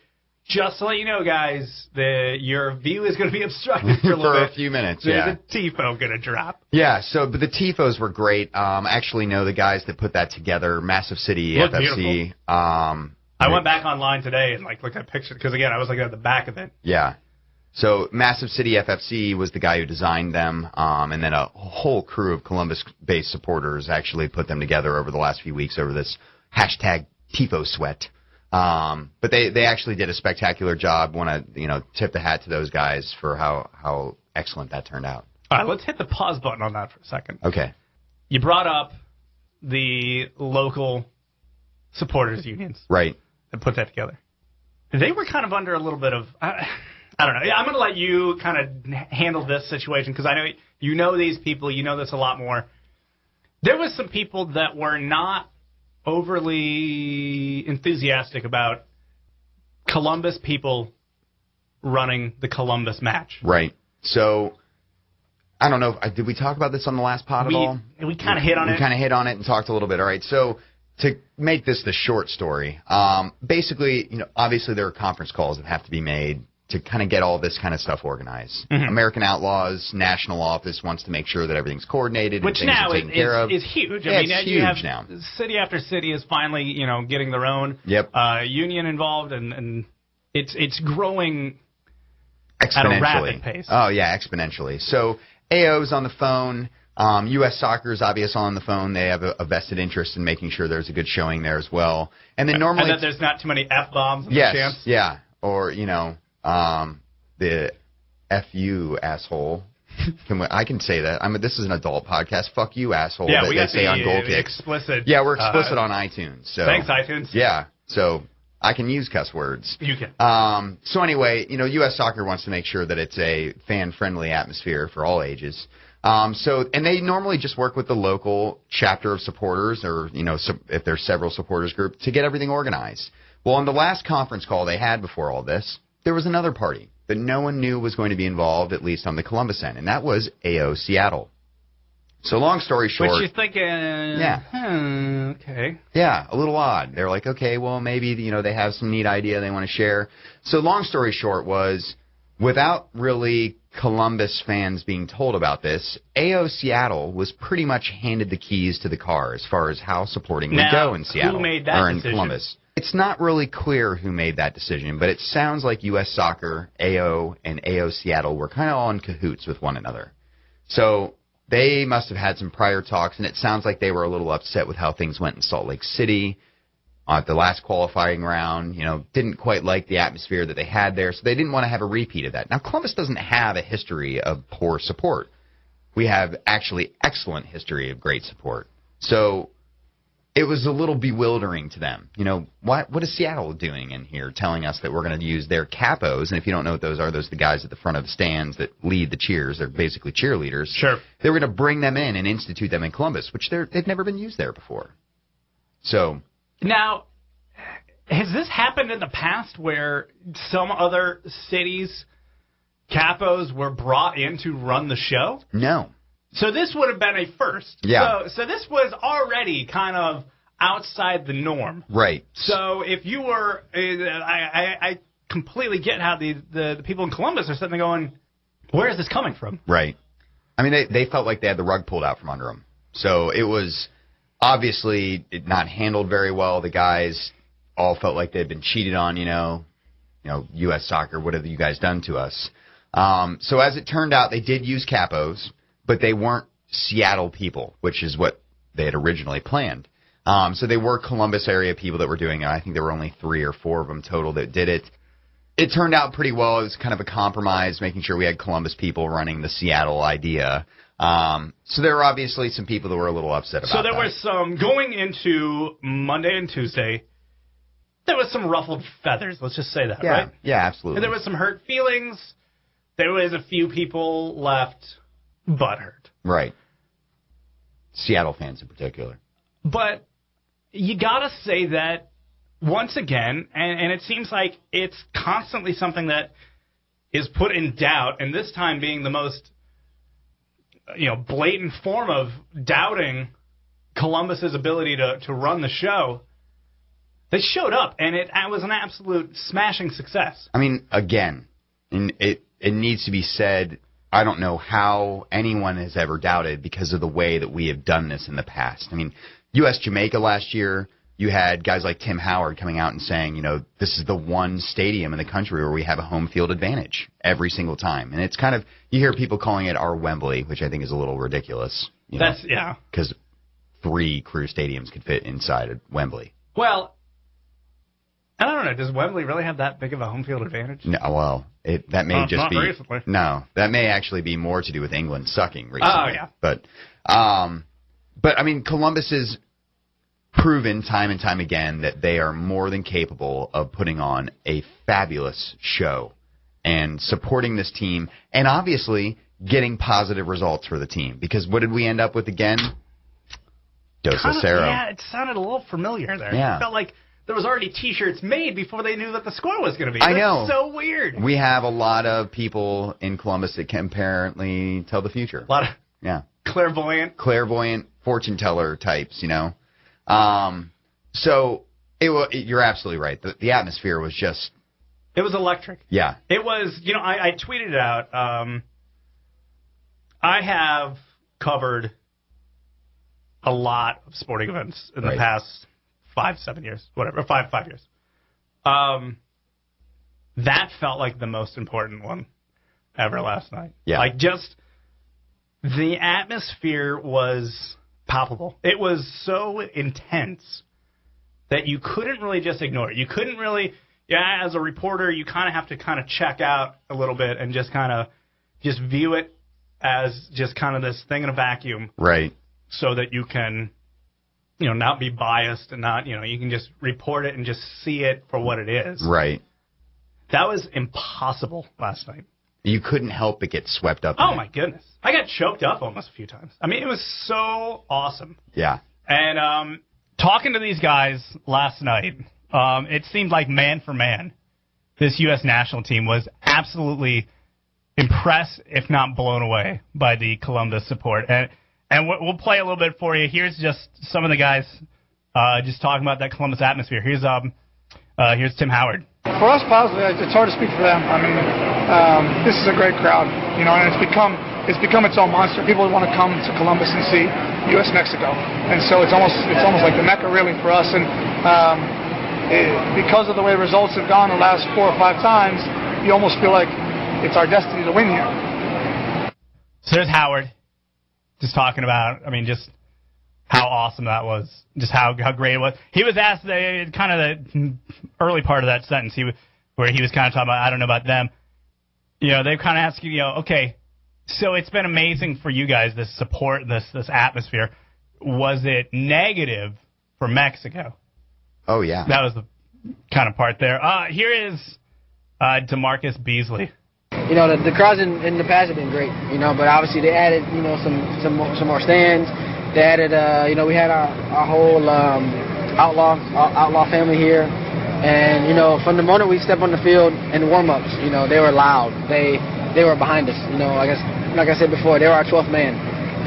just to let you know, guys, your view is going to be obstructed for a little bit. For a few minutes, There's a TIFO going to drop. Yeah, but the TIFOs were great. I actually know the guys that put that together, Massive City FFC. I went back online today and looked at pictures, because, again, I was looking at the back of it. Yeah. So Massive City FFC was the guy who designed them, and then a whole crew of Columbus-based supporters actually put them together over the last few weeks over this hashtag TIFO sweat. But they actually did a spectacular job. Want to tip the hat to those guys for how excellent that turned out. All right, let's hit the pause button on that for a second. Okay. You brought up the local supporters unions, right? That put that together. They were kind of under a little bit of I don't know. I'm going to let you kind of handle this situation, because I know you know these people. You know this a lot more. There was some people that were not overly enthusiastic about Columbus people running the Columbus match. Right. So, I don't know. Did we talk about this on the last pod at all? We kind of hit on it. We kind of hit on it and talked a little bit. All right. So, to make this the short story, basically, obviously there are conference calls that have to be made to kind of get all this kind of stuff organized. Mm-hmm. American Outlaws National Office wants to make sure that everything's coordinated and things are taken care of. Which now is huge. It's huge now. City after city is finally, getting their own union involved, and it's growing at a rapid pace. Oh, yeah, exponentially. So AO's on the phone. U.S. Soccer is obviously on the phone. They have a vested interest in making sure there's a good showing there as well. And then normally... And that there's not too many F-bombs in the chance? Yeah. Or, the F you, asshole. I can say that. This is an adult podcast. Fuck you, asshole. Yeah, that we they got say on Goal Kicks. Explicit. Yeah, we're explicit on iTunes. So thanks, iTunes. Yeah, so I can use cuss words. You can. So anyway, U.S. Soccer wants to make sure that it's a fan-friendly atmosphere for all ages. And they normally just work with the local chapter of supporters, or if there's several supporters group, to get everything organized. Well, on the last conference call they had before all this, there was another party that no one knew was going to be involved, at least on the Columbus end, and that was AO Seattle. So long story short... Which you're thinking... Yeah. Okay. Yeah, a little odd. They're like, okay, well, maybe, they have some neat idea they want to share. So long story short was, without really Columbus fans being told about this, AO Seattle was pretty much handed the keys to the car as far as how supporting would go in Seattle. Who made that or in decision? Columbus. It's not really clear who made that decision, but it sounds like U.S. Soccer, AO, and AO Seattle were kind of all in cahoots with one another. So they must have had some prior talks, and it sounds like they were a little upset with how things went in Salt Lake City at the last qualifying round. Didn't quite like the atmosphere that they had there, so they didn't want to have a repeat of that. Now, Columbus doesn't have a history of poor support. We have actually excellent history of great support. So it was a little bewildering to them. What is Seattle doing in here telling us that we're going to use their capos? And if you don't know what those are the guys at the front of the stands that lead the cheers. They're basically cheerleaders. Sure. They were going to bring them in and institute them in Columbus, which they've never been used there before. So now, has this happened in the past where some other cities' capos were brought in to run the show? No. So this would have been a first. Yeah. So this was already kind of outside the norm. Right. So if you were, I completely get how the people in Columbus are sitting there going, where is this coming from? Right. They felt like they had the rug pulled out from under them. So it was obviously not handled very well. The guys all felt like they'd been cheated on, U.S. Soccer, what have you guys done to us? So as it turned out, they did use capos, but they weren't Seattle people, which is what they had originally planned. So they were Columbus area people that were doing it. I think there were only 3 or 4 of them total that did it. It turned out pretty well. It was kind of a compromise, making sure we had Columbus people running the Seattle idea. So there were obviously some people that were a little upset about that. So there was some, going into Monday and Tuesday, there was some ruffled feathers, let's just say that, right? Yeah, absolutely. And there was some hurt feelings. There was a few people left butthurt. Right. Seattle fans in particular. But you got to say that, once again, and it seems like it's constantly something that is put in doubt, and this time being the most blatant form of doubting Columbus's ability to run the show. They showed up, and it was an absolute smashing success. Again, it needs to be said, I don't know how anyone has ever doubted because of the way that we have done this in the past. U.S. Jamaica last year, you had guys like Tim Howard coming out and saying, this is the one stadium in the country where we have a home field advantage every single time. And it's kind of, you hear people calling it our Wembley, which I think is a little ridiculous. Because 3 crew stadiums could fit inside of Wembley. Well, I don't know. Does Wembley really have that big of a home field advantage? No, well, that may just not be... recently. No, that may actually be more to do with England sucking recently. Oh, yeah. But Columbus is proven time and time again that they are more than capable of putting on a fabulous show and supporting this team and obviously getting positive results for the team. Because what did we end up with again? Cero. Yeah, it sounded a little familiar there. Yeah. It felt like there was already T-shirts made before they knew that the score was going to be. I know. That's so weird. We have a lot of people in Columbus that can apparently tell the future. A lot of clairvoyant fortune teller types, So you're absolutely right. The atmosphere was just... It was electric. Yeah. It was, I tweeted it out. I have covered a lot of sporting events in the past 5-7 years, whatever, 5 years. That felt like the most important one ever last night. Yeah. The atmosphere was palpable. It was so intense that you couldn't really just ignore it. You couldn't really, as a reporter, you kind of have to kind of check out a little bit and just kind of just view it as just kind of this thing in a vacuum. Right. So that you can, not be biased and not, you can just report it and just see it for what it is. Right. That was impossible last night. You couldn't help but get swept up. Oh, my goodness. I got choked up almost a few times. I mean, it was so awesome. Yeah. And talking to these guys last night, it seemed like man for man, this U.S. national team was absolutely impressed, if not blown away, by the Columbus support. And we'll play a little bit for you. Here's just some of the guys just talking about that Columbus atmosphere. Here's Tim Howard. For us, positively, it's hard to speak for them. I mean, this is a great crowd, and it's become its own monster. People want to come to Columbus and see US-Mexico, and so it's almost like the Mecca really for us. And because of the way results have gone the last 4 or 5 times, you almost feel like it's our destiny to win here. So there's Howard, just talking about, just how awesome that was, just how great it was. He was asked kind of the early part of that sentence, where he was kind of talking about, I don't know about them. They kind of asked you, okay, so it's been amazing for you guys, this support, this atmosphere. Was it negative for Mexico? Oh, yeah. That was the kind of part there. Here is DeMarcus Beasley. The crowds in the past have been great, but obviously they added, some more stands. They added, we had our whole outlaw family here. And, from the moment we stepped on the field in warm-ups, they were loud. They were behind us. Like I said before, they were our 12th man.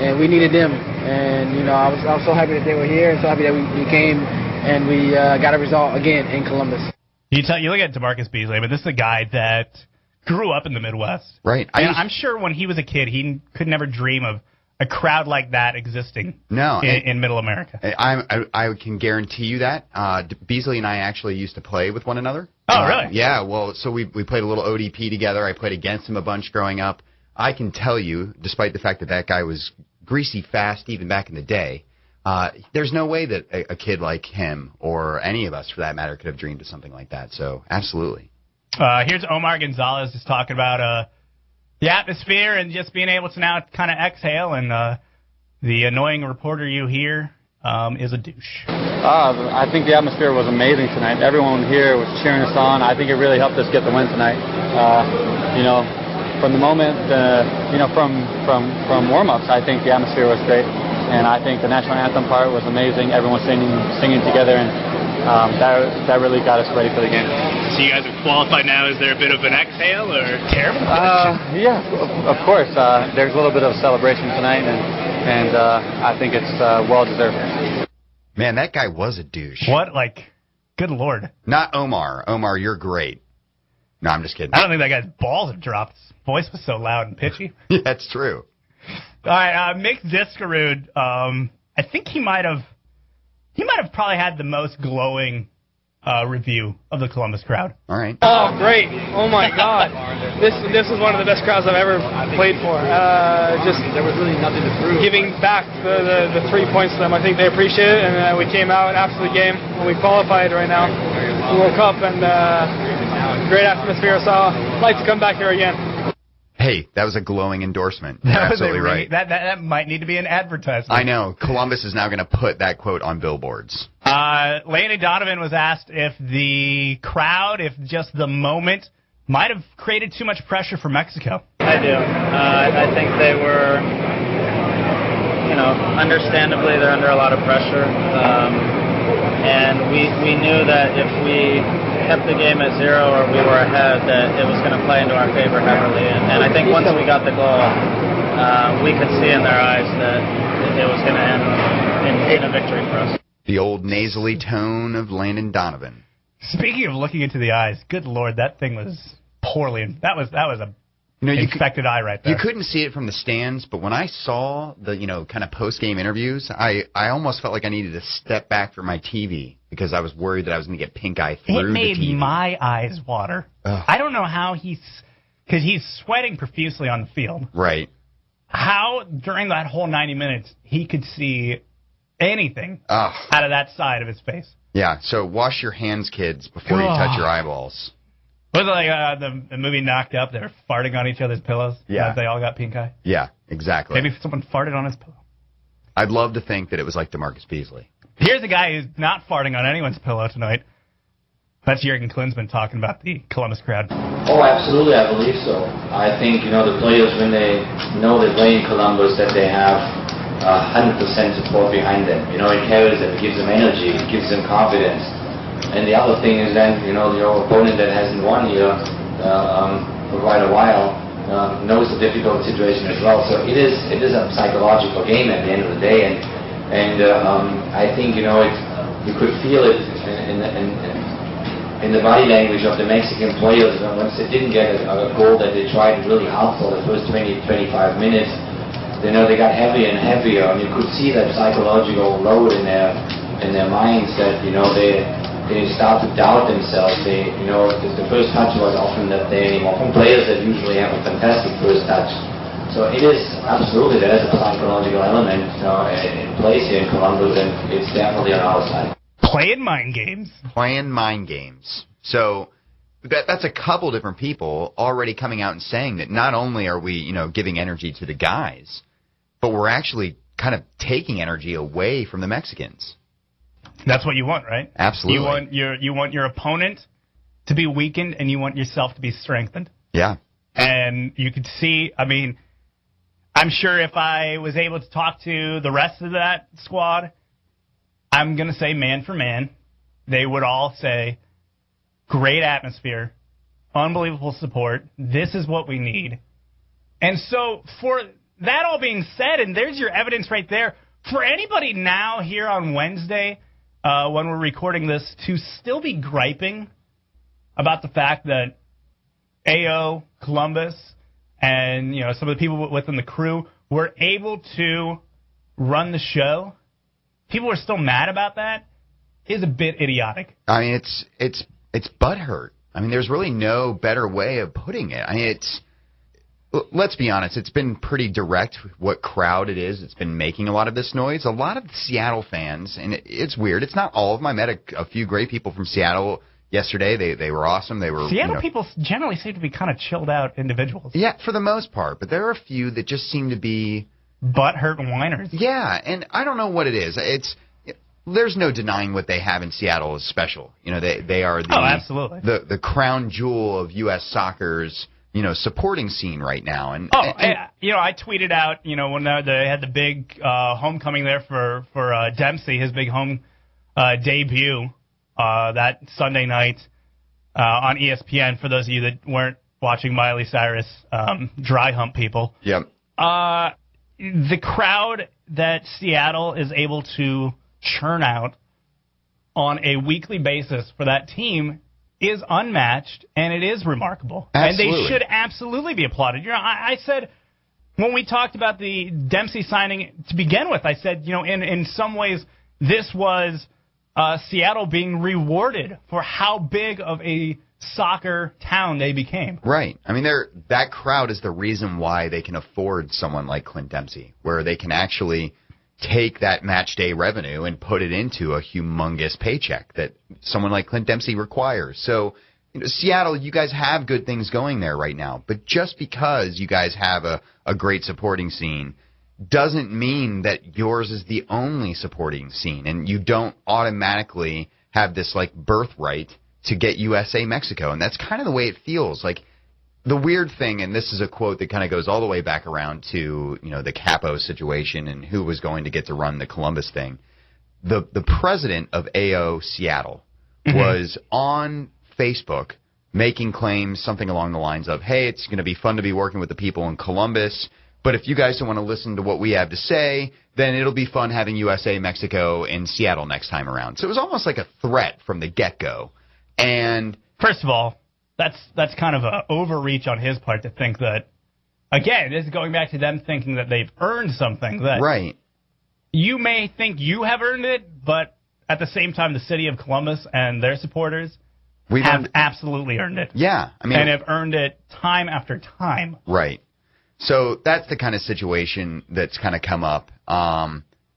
And we needed them. And, I was so happy that they were here and so happy that we came and we got a result again in Columbus. You look at DeMarcus Beasley, but this is a guy that grew up in the Midwest. Right. I'm sure when he was a kid, he could never dream of a crowd like that existing in Middle America. I can guarantee you that. Beasley and I actually used to play with one another. Oh, really? Yeah, well, so we played a little ODP together. I played against him a bunch growing up. I can tell you, despite the fact that guy was greasy fast even back in the day, there's no way that a kid like him, or any of us for that matter, could have dreamed of something like that. So, absolutely. Here's Omar Gonzalez just talking about the atmosphere and just being able to now kind of exhale, and the annoying reporter you hear is a douche. I think the atmosphere was amazing tonight. Everyone here was cheering us on. I think it really helped us get the win tonight. From the moment, from warm-ups, I think the atmosphere was great. And I think the national anthem part was amazing. Everyone singing together, and that really got us ready for the game. So you guys are qualified now. Is there a bit of an exhale or terrible? Yeah, of course. There's a little bit of celebration tonight, and I think it's well-deserved. Man, that guy was a douche. What? Good Lord. Not Omar. Omar, you're great. No, I'm just kidding. I don't think that guy's balls have dropped. His voice was so loud and pitchy. Yeah, that's true. All right, Mick Diskerud, I think he might have probably had the most glowing review of the Columbus crowd. All right. Oh, great. Oh, my God. This is one of the best crowds I've ever played for. Just there was really nothing to prove. Giving back the 3 points to them. I think they appreciate it, and we came out after the game when we qualified right now. We woke up, and great atmosphere, so I'd like to come back here again. Hey, that was a glowing endorsement. You're absolutely right. That might need to be an advertisement. I know. Columbus is now going to put that quote on billboards. Landon Donovan was asked if the crowd, if just the moment, might have created too much pressure for Mexico. I do. I think they were, understandably they're under a lot of pressure. And we knew that if we kept the game at 0 or we were ahead, that it was going to play into our favor heavily. And I think once we got the goal, we could see in their eyes that it was going to end in a victory for us. The old nasally tone of Landon Donovan. Speaking of looking into the eyes, good Lord, that thing was poorly. That was a infected eye right there. You couldn't see it from the stands, but when I saw the kind of post-game interviews, I almost felt like I needed to step back from my TV because I was worried that I was going to get pink eye through the TV. It made my eyes water. Ugh. I don't know how because he's sweating profusely on the field. Right. How during that whole 90 minutes he could see anything out of that side of his face. Yeah, so wash your hands, kids, before you touch your eyeballs. Was it like the movie Knocked Up? They were farting on each other's pillows. Yeah. They all got pink eye. Yeah, exactly. Maybe someone farted on his pillow. I'd love to think that it was like DeMarcus Beasley. Here's a guy who's not farting on anyone's pillow tonight. That's Jurgen Klinsmann talking about the Columbus crowd. Oh, absolutely, I believe so. I think, the players, when they know they play in Columbus, that they have 100% support behind them. It carries them, it gives them energy, it gives them confidence. And the other thing is then, your opponent that hasn't won here for quite a while knows the difficult situation as well. So it is a psychological game at the end of the day, and I think you could feel it in the body language of the Mexican players once they didn't get a goal that they tried really hard for the first 20-25 minutes. They got heavier and heavier, and you could see that psychological load in their minds that they start to doubt themselves. The first touch was often that they anymore from players that usually have a fantastic first touch. So it is absolutely, there is a psychological element in place here in Columbus, and it's definitely on our side. Playing mind games. Playing mind games. So that's a couple different people already coming out and saying that not only are we, giving energy to the guys, but we're actually kind of taking energy away from the Mexicans. That's what you want, right? Absolutely. You want your opponent to be weakened, and you want yourself to be strengthened. Yeah. And you could see, I'm sure if I was able to talk to the rest of that squad, I'm going to say man for man, they would all say, great atmosphere, unbelievable support, this is what we need. And so for that all being said, and there's your evidence right there, for anybody now here on Wednesday, when we're recording this, to still be griping about the fact that AO, Columbus, and some of the people within the crew were able to run the show, people are still mad about that, is a bit idiotic. It's butthurt. There's really no better way of putting it. Let's be honest, it's been pretty direct what crowd it is that's been making a lot of this noise. A lot of the Seattle fans, and it's weird, it's not all of them. I met a few great people from Seattle yesterday. They were awesome. They were Seattle people generally seem to be kind of chilled out individuals. Yeah, for the most part, but there are a few that just seem to be butthurt whiners. Yeah, and I don't know what it is. There's no denying what they have in Seattle is special. They are absolutely the crown jewel of U.S. soccer's supporting scene right now. I tweeted out when they had the big homecoming there for Dempsey, his big home debut that Sunday night on ESPN. For those of you that weren't watching Miley Cyrus dry hump people. Yep. The crowd that Seattle is able to churn out on a weekly basis for that team is unmatched, and it is remarkable. Absolutely. And they should absolutely be applauded. I said, when we talked about the Dempsey signing to begin with, I said, in some ways, this was Seattle being rewarded for how big of a soccer town they became. Right. That crowd is the reason why they can afford someone like Clint Dempsey, where they can actually take that match day revenue and put it into a humongous paycheck that someone like Clint Dempsey requires. So, Seattle, you guys have good things going there right now, but just because you guys have a great supporting scene doesn't mean that yours is the only supporting scene, and you don't automatically have this birthright to get USA Mexico, and that's kind of the way it feels. The weird thing, and this is a quote that kind of goes all the way back around to the Capo situation and who was going to get to run the Columbus thing. The president of AO Seattle was on Facebook making claims something along the lines of, hey, it's going to be fun to be working with the people in Columbus, but if you guys don't want to listen to what we have to say, then it'll be fun having USA Mexico in Seattle next time around. So it was almost like a threat from the get-go. And first of all, that's kind of an overreach on his part to think that, again, this is going back to them thinking that they've earned something. That right. You may think you have earned it, but at the same time, the city of Columbus and their supporters have absolutely earned it. Yeah. And have earned it time after time. Right. So that's the kind of situation that's kind of come up.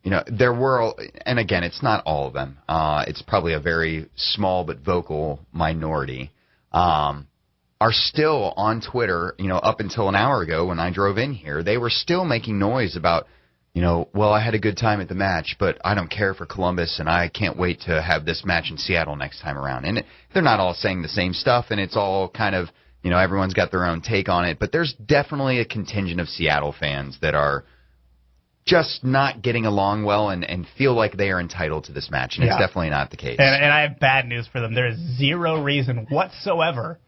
there were, and again, it's not all of them. It's probably a very small but vocal minority. Are still on Twitter, up until an hour ago when I drove in here, they were still making noise about, well, I had a good time at the match, but I don't care for Columbus, and I can't wait to have this match in Seattle next time around. And they're not all saying the same stuff, and it's all kind of, everyone's got their own take on it. But there's definitely a contingent of Seattle fans that are just not getting along well and feel like they are entitled to this match, and it's definitely not the case. And I have bad news for them. There is zero reason whatsoever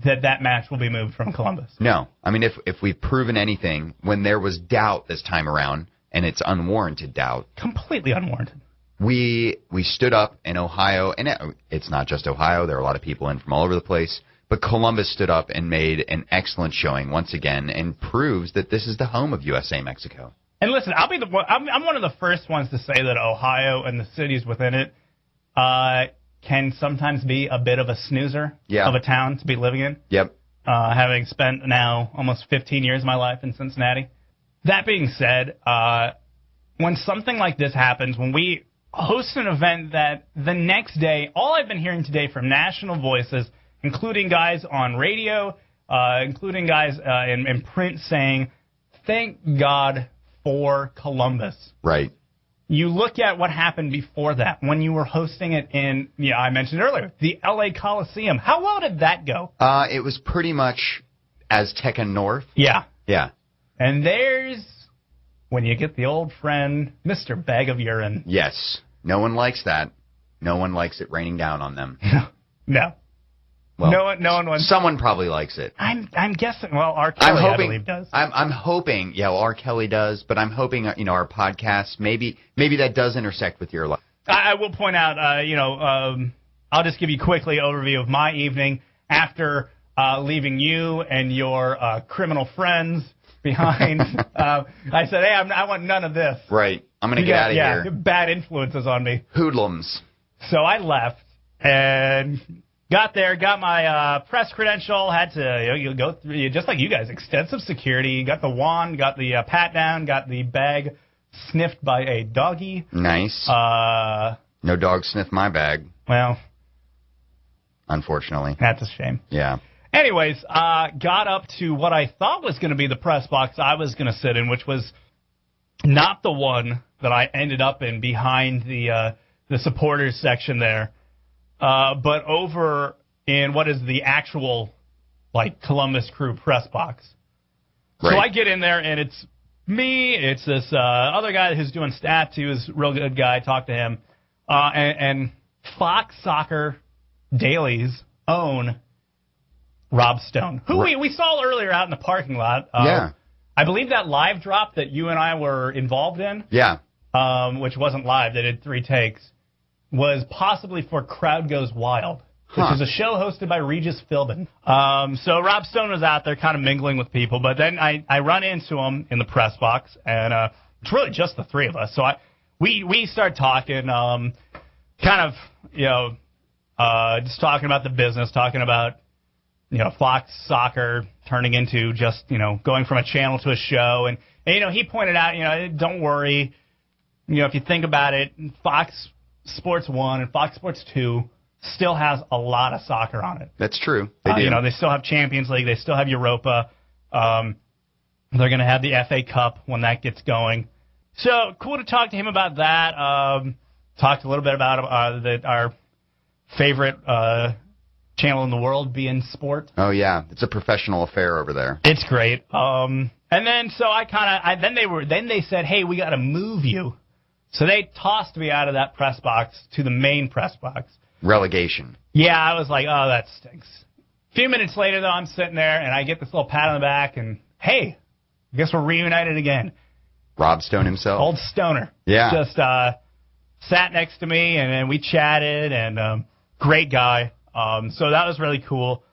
that match will be moved from Columbus. No. I mean, if we've proven anything, when there was doubt this time around, and it's unwarranted doubt. Completely unwarranted. We stood up in Ohio, and it's not just Ohio. There are a lot of people in from all over the place. But Columbus stood up and made an excellent showing once again and proves that this is the home of USA Mexico. And listen, I'm one of the first ones to say that Ohio and the cities within it can sometimes be a bit of a snoozer of a town to be living in. Yep. Having spent now almost 15 years of my life in Cincinnati. That being said, when something like this happens, when we host an event that the next day, all I've been hearing today from national voices, including guys on radio, including guys in print saying, thank God for Columbus. Right. You look at what happened before that when you were hosting it in, I mentioned earlier, the L.A. Coliseum. How well did that go? It was pretty much Azteca North. Yeah. Yeah. And there's when you get the old friend, Mr. Bag of Urine. Yes. No one likes that. No one likes it raining down on them. No. Well, no one wants. Someone probably likes it. I'm guessing. Well, R. Kelly, I believe, does. I'm hoping. Yeah, well, R. Kelly does, but I'm hoping. Our podcast maybe that does intersect with your life. I will point out. I'll just give you quickly an overview of my evening after leaving you and your criminal friends behind. I said, hey, I want none of this. Right. I'm gonna get out of here. Yeah, bad influences on me. Hoodlums. So I left and. Got there, got my press credential, had to go through, just like you guys, extensive security, got the wand, got the pat down, got the bag sniffed by a doggy. Nice. No dog sniffed my bag. Well. Unfortunately. That's a shame. Yeah. Anyways, got up to what I thought was going to be the press box I was going to sit in, which was not the one that I ended up in behind the supporters section there. But over in what is the actual, Columbus Crew press box. Right. So I get in there, and it's me, it's this other guy who's doing stats. He was a real good guy. I talked to him. And Fox Soccer Daily's own Rob Stone, who we saw earlier out in the parking lot. Yeah. I believe that live drop that you and I were involved in. Yeah. Which wasn't live. They did 3 takes. Was possibly for Crowd Goes Wild, which is a show hosted by Regis Philbin. So Rob Stone was out there kind of mingling with people, but then I run into him in the press box, and it's really just the 3 of us. So we start talking, just talking about the business, talking about, Fox Soccer turning into just, going from a channel to a show. And he pointed out, don't worry, if you think about it, Fox Sports 1 and Fox Sports 2 still has a lot of soccer on it. That's true. They do. They still have Champions League. They still have Europa. They're going to have the FA Cup when that gets going. So cool to talk to him about that. Talked a little bit about our favorite channel in the world, beIN Sport. Oh, yeah. It's a professional affair over there. It's great. And then so then they said, hey, we got to move you. So they tossed me out of that press box to the main press box. Relegation. Yeah, I was like, oh, that stinks. A few minutes later, though, I'm sitting there, and I get this little pat on the back, and, hey, I guess we're reunited again. Rob Stone himself? Old Stoner. Yeah. Just sat next to me, and then we chatted, and great guy. So that was really cool.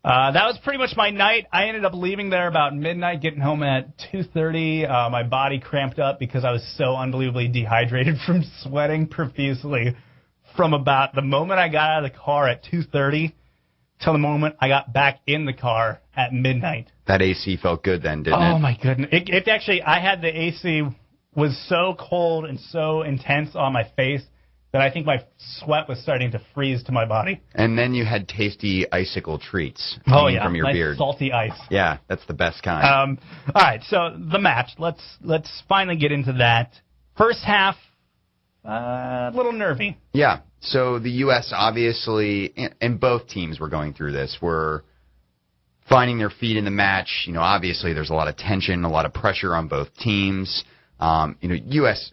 That was pretty much my night. I ended up leaving there about midnight, getting home at 2:30. My body cramped up because I was so unbelievably dehydrated from sweating profusely from about the moment I got out of the car at 2:30 till the moment I got back in the car at midnight. That AC felt good then, didn't it? Oh, my goodness. It actually, I had the AC was so cold and so intense on my face that I think my sweat was starting to freeze to my body. And then you had tasty icicle treats from your nice beard. Salty ice. Yeah, that's the best kind. All right, so the match. Let's finally get into that. First half, a little nervy. Yeah, so the U.S. obviously, and both teams were going through this, were finding their feet in the match. Obviously there's a lot of tension, a lot of pressure on both teams. U.S.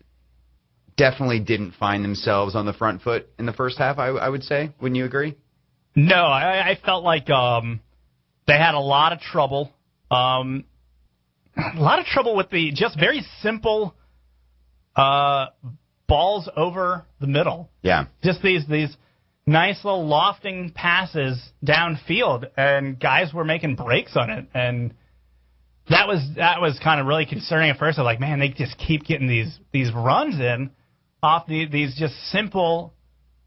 definitely didn't find themselves on the front foot in the first half, I would say. Wouldn't you agree? No, I felt like they had a lot of trouble. A lot of trouble with the just very simple balls over the middle. Yeah. Just these nice little lofting passes downfield, and guys were making breaks on it. And that was kind of really concerning at first. I was like, man, they just keep getting these runs in off these just simple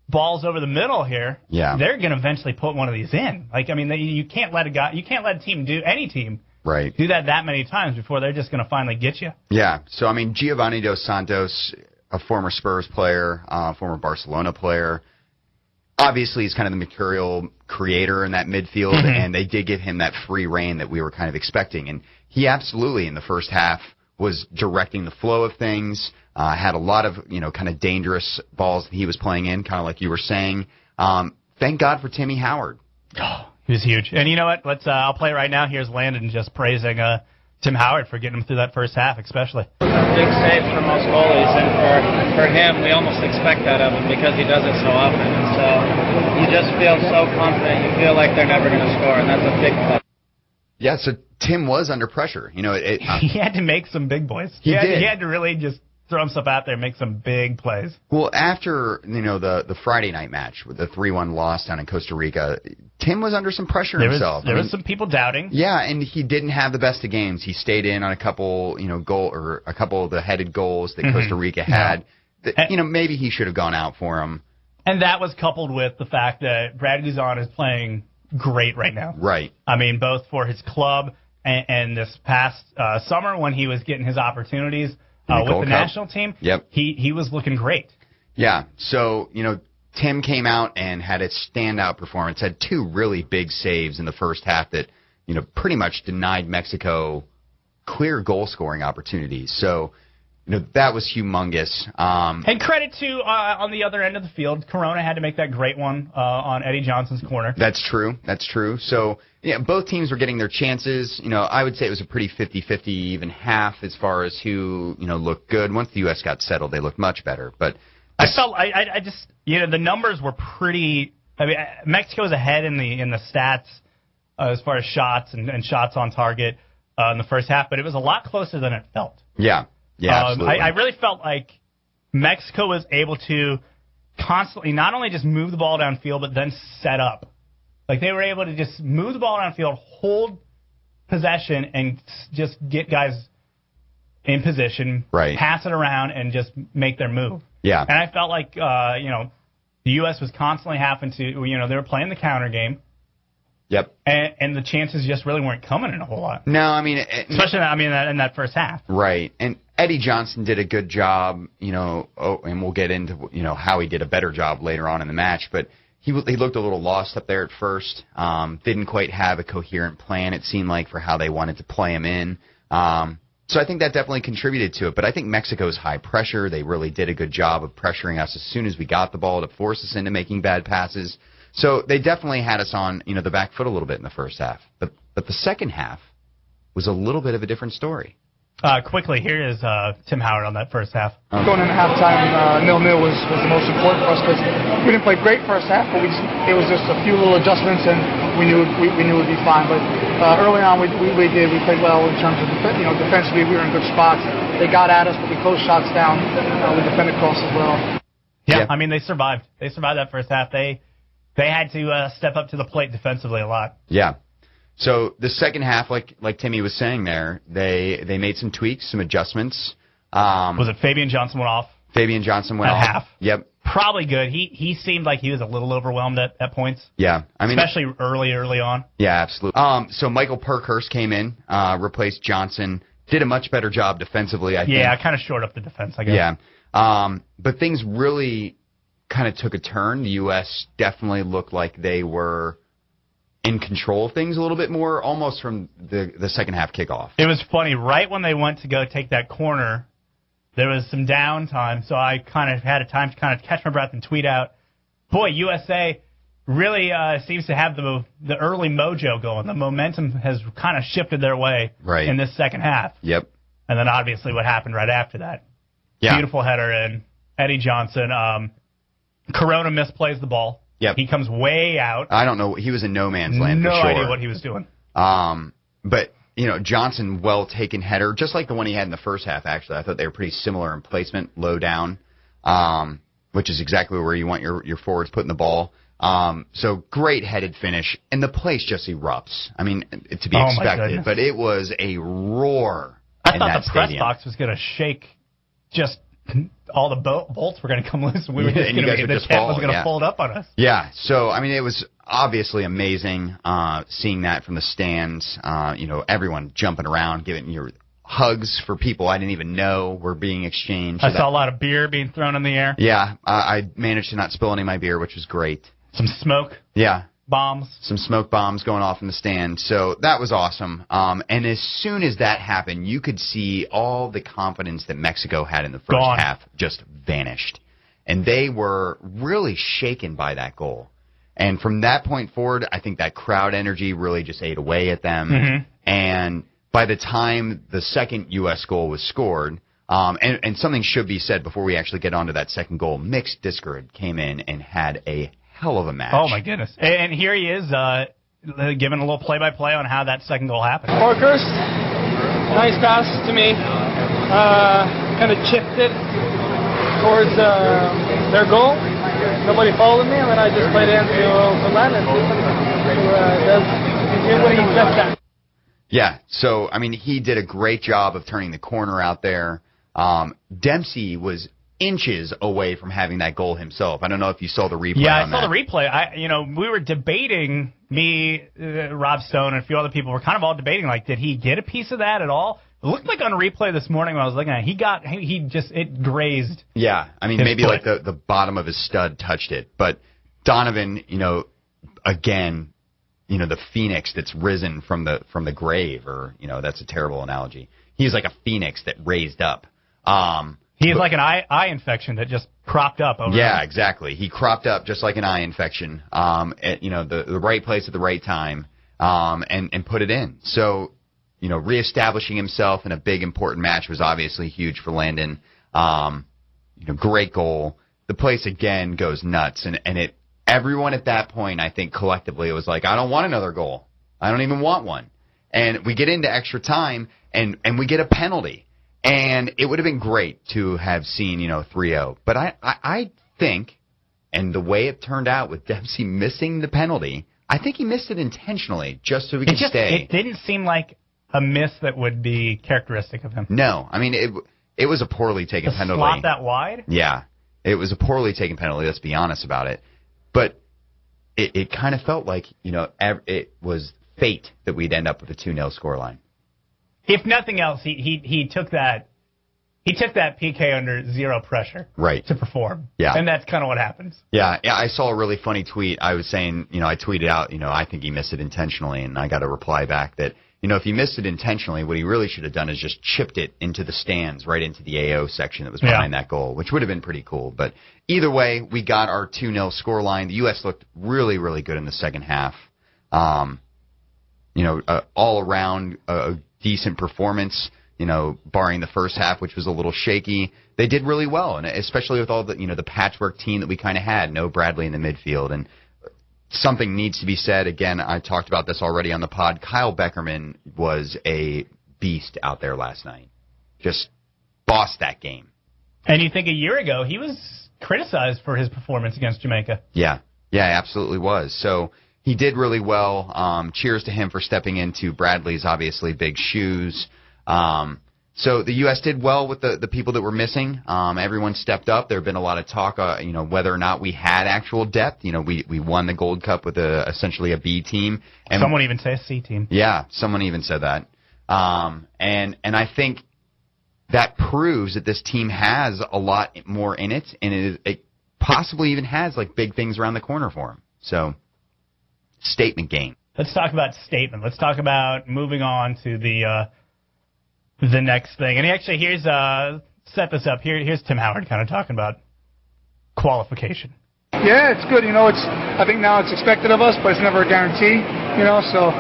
balls over the middle here. Yeah. They're going to eventually put one of these in. You can't let a team any team do that many times before they're just going to finally get you. Yeah. So, Giovanni Dos Santos, a former Spurs player, former Barcelona player, obviously he's kind of the mercurial creator in that midfield, and they did give him that free reign that we were kind of expecting. And he absolutely, in the first half, was directing the flow of things, had a lot of, kind of dangerous balls that he was playing in, kind of like you were saying. Thank God for Timmy Howard. Oh, he was huge. And you know what? I'll play it right now. Here's Landon just praising Tim Howard for getting him through that first half, especially. Big save for most goalies, and for him, we almost expect that of him because he does it so often. And so you just feel so confident. You feel like they're never going to score, and that's a big plus. Yeah, so Tim was under pressure. He had to make some big boys. He did. He had to really just throw himself out there and make some big plays. Well, after the Friday night match with the 3-1 loss down in Costa Rica, Tim was under some pressure himself. There was some people doubting. Yeah, and he didn't have the best of games. He stayed in on a couple, a couple of the headed goals that Costa Rica had. That, maybe he should have gone out for him. And that was coupled with the fact that Brad Guzan is playing great right now. Right. Both for his club and this past summer when he was getting his opportunities with the national team. Yep. He was looking great. Yeah. So, Tim came out and had a standout performance, had two really big saves in the first half that, pretty much denied Mexico clear goal-scoring opportunities. So, that was humongous. And credit to, on the other end of the field, Corona had to make that great one on Eddie Johnson's corner. That's true. So, yeah, both teams were getting their chances. I would say it was a pretty 50-50 even half as far as who, looked good. Once the U.S. got settled, they looked much better. But I just the numbers were pretty. Mexico's ahead in the stats as far as shots and shots on target in the first half, but it was a lot closer than it felt. Yeah, absolutely. I really felt like Mexico was able to constantly not only just move the ball downfield, but then set up. Like they were able to just move the ball downfield, hold possession, and just get guys in position, pass it around, and just make their move. Yeah. And I felt like, the U.S. was constantly having to, they were playing the counter game. Yep. And the chances just really weren't coming in a whole lot. No, especially in that first half. Right. And Eddie Johnson did a good job, and we'll get into, how he did a better job later on in the match, but he looked a little lost up there at first. Didn't quite have a coherent plan, it seemed like, for how they wanted to play him in. So I think that definitely contributed to it. But I think Mexico's high pressure, they really did a good job of pressuring us as soon as we got the ball to force us into making bad passes. So they definitely had us on, the back foot a little bit in the first half. But the second half was a little bit of a different story. Quickly, here is Tim Howard on that first half. Going into halftime, 0-0 was the most important for us because we didn't play great first half, but it was just a few little adjustments, and we knew it would be fine. But early on, we played well in terms of defensively. We were in good spots. They got at us, but we closed shots down. We defended cross as well. Yeah, they survived. They survived that first half. They had to step up to the plate defensively a lot. Yeah. So the second half, like Timmy was saying there, they made some tweaks, some adjustments. Was it Fabian Johnson went off? Fabian Johnson went off. At half. Yep. Probably good. He seemed like he was a little overwhelmed at points. Yeah. Especially early on. Yeah, absolutely. So Michael Parkhurst came in, replaced Johnson. did a much better job defensively, I think. Yeah, kind of shored up the defense, I guess. Yeah. But things really kind of took a turn. The U.S. definitely looked like they were in control of things a little bit more, almost from the second half kickoff. It was funny. Right when they went to go take that corner, there was some downtime, so I kind of had a time to kind of catch my breath and tweet out, boy, USA really seems to have the early mojo going. The momentum has kind of shifted their way in this second half. Yep. And then obviously what happened right after that. Yeah. Beautiful header in. Eddie Johnson. Corona misplays the ball. Yep. He comes way out. I don't know. He was in no man's land for sure. No idea what he was doing. But, Johnson, well-taken header, just like the one he had in the first half, actually. I thought they were pretty similar in placement, low down, which is exactly where you want your forwards putting the ball. So great headed finish, and the place just erupts. I mean, to be expected, but it was a roar I in thought that the press stadium. box was going to shake just... all the bolts were going to come loose. We were just going to the tent was going to fold up on us. Yeah. So I mean, it was obviously amazing seeing that from the stands. Everyone jumping around, giving your hugs for people I didn't even know were being exchanged. I saw a lot of beer being thrown in the air. Yeah. I managed to not spill any of my beer, which was great. Some smoke. Yeah. Bombs. Some smoke bombs going off in the stand. So that was awesome. And as soon as that happened, you could see all the confidence that Mexico had in the first half just vanished. And they were really shaken by that goal. And from that point forward, I think that crowd energy really just ate away at them. Mm-hmm. And by the time the second U.S. goal was scored, and something should be said before we actually get on to that second goal, Mix Discord came in and had a hell of a match. Oh, my goodness. And here he is giving a little play-by-play on how that second goal happened. Parkhurst, nice pass to me. Kind of chipped it towards their goal. Nobody followed me, and then I just played in to Landon, who did what he's best at. Yeah, so, I mean, he did a great job of turning the corner out there. Dempsey was inches away from having that goal himself. I don't know if you saw the replay. Yeah, I saw the replay. We were debating, Rob Stone, and a few other people were kind of all debating, like, did he get a piece of that at all? It looked like on replay this morning when I was looking at it, it grazed. Yeah, I mean, maybe like the bottom of his stud touched it. But Donovan, again, the phoenix that's risen from the grave, or, that's a terrible analogy. He's like a phoenix that raised up. He's like an eye infection that just cropped up over him. Exactly. He cropped up just like an eye infection at the right place at the right time and put it in. So, reestablishing himself in a big important match was obviously huge for Landon. Great goal. The place again goes nuts, and everyone at that point, I think collectively, it was like, I don't want another goal. I don't even want one. And we get into extra time and we get a penalty. And it would have been great to have seen, 3-0. But I think, and the way it turned out with Dempsey missing the penalty, I think he missed it intentionally just so we could stay. It didn't seem like a miss that would be characteristic of him. No. I mean, it was a poorly taken penalty. Slot that wide? Yeah. It was a poorly taken penalty, let's be honest about it. But it kind of felt like, it was fate that we'd end up with a 2-0 scoreline. If nothing else, he took that PK under zero pressure to perform. Yeah. And that's kind of what happens. Yeah, I saw a really funny tweet. I was saying, I tweeted out, I think he missed it intentionally, and I got a reply back that, if he missed it intentionally, what he really should have done is just chipped it into the stands, right into the AO section that was behind that goal, which would have been pretty cool. But either way, we got our 2-0 scoreline. The U.S. looked really, really good in the second half. All around a decent performance, barring the first half, which was a little shaky. They did really well, and especially with all the, the patchwork team that we kind of had. No Bradley in the midfield, and something needs to be said. Again, I talked about this already on the pod. Kyle Beckerman was a beast out there last night. Just bossed that game. And you think a year ago he was criticized for his performance against Jamaica. Yeah, absolutely was. So he did really well. Cheers to him for stepping into Bradley's obviously big shoes. So the U.S. did well with the people that were missing. Everyone stepped up. There have been a lot of talk, whether or not we had actual depth. We won the Gold Cup with essentially a B team. And someone even said a C team. Yeah, someone even said that. And I think that proves that this team has a lot more in it, and it possibly even has like big things around the corner for them. So, statement game. Let's talk about statement. Let's talk about moving on to the next thing. And actually, here's set this up. Here's Tim Howard kind of talking about qualification. Yeah, it's good. I think now it's expected of us, but it's never a guarantee. So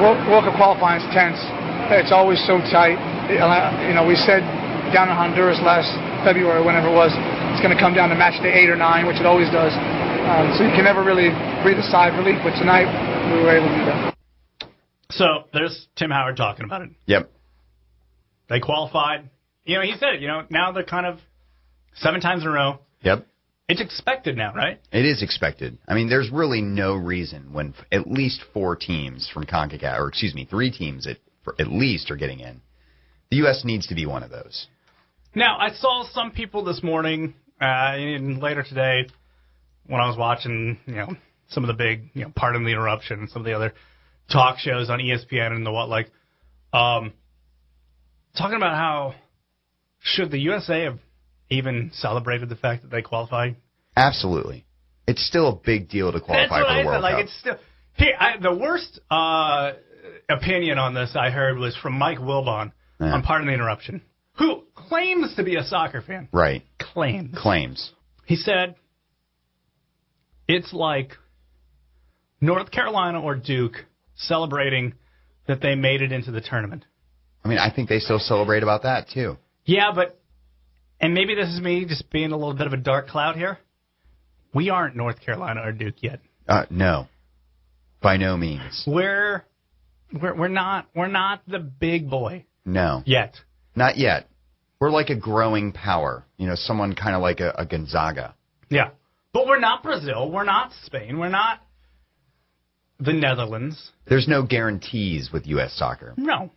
World Cup qualifying is tense. It's always so tight. We said down in Honduras last February, whenever it was, it's going to come down to match day 8 or 9, which it always does. So you can never really breathe a sigh of relief, but tonight we were able to do that. So there's Tim Howard talking about it. Yep. They qualified. He said, now they're kind of 7 times in a row. Yep. It's expected now, right? It is expected. I mean, there's really no reason when at least 4 teams from CONCACAF, or 3 teams at least are getting in. The U.S. needs to be one of those. Now, I saw some people this morning and later today when I was watching, some of the big, Pardon the Interruption, some of the other talk shows on ESPN and talking about how should the USA have even celebrated the fact that they qualified? Absolutely. It's still a big deal to qualify for the World Cup. It's still, the worst opinion on this I heard was from Mike Wilbon on Pardon the Interruption, who claims to be a soccer fan. Right. Claims. He said, it's like North Carolina or Duke celebrating that they made it into the tournament. I mean, I think they still celebrate about that, too. Yeah, and maybe this is me just being a little bit of a dark cloud here. We aren't North Carolina or Duke yet. No. By no means. We're not the big boy. No. Yet. Not yet. We're like a growing power. Someone kind of like a Gonzaga. Yeah. But we're not Brazil. We're not Spain. We're not the Netherlands. There's no guarantees with U.S. soccer. No.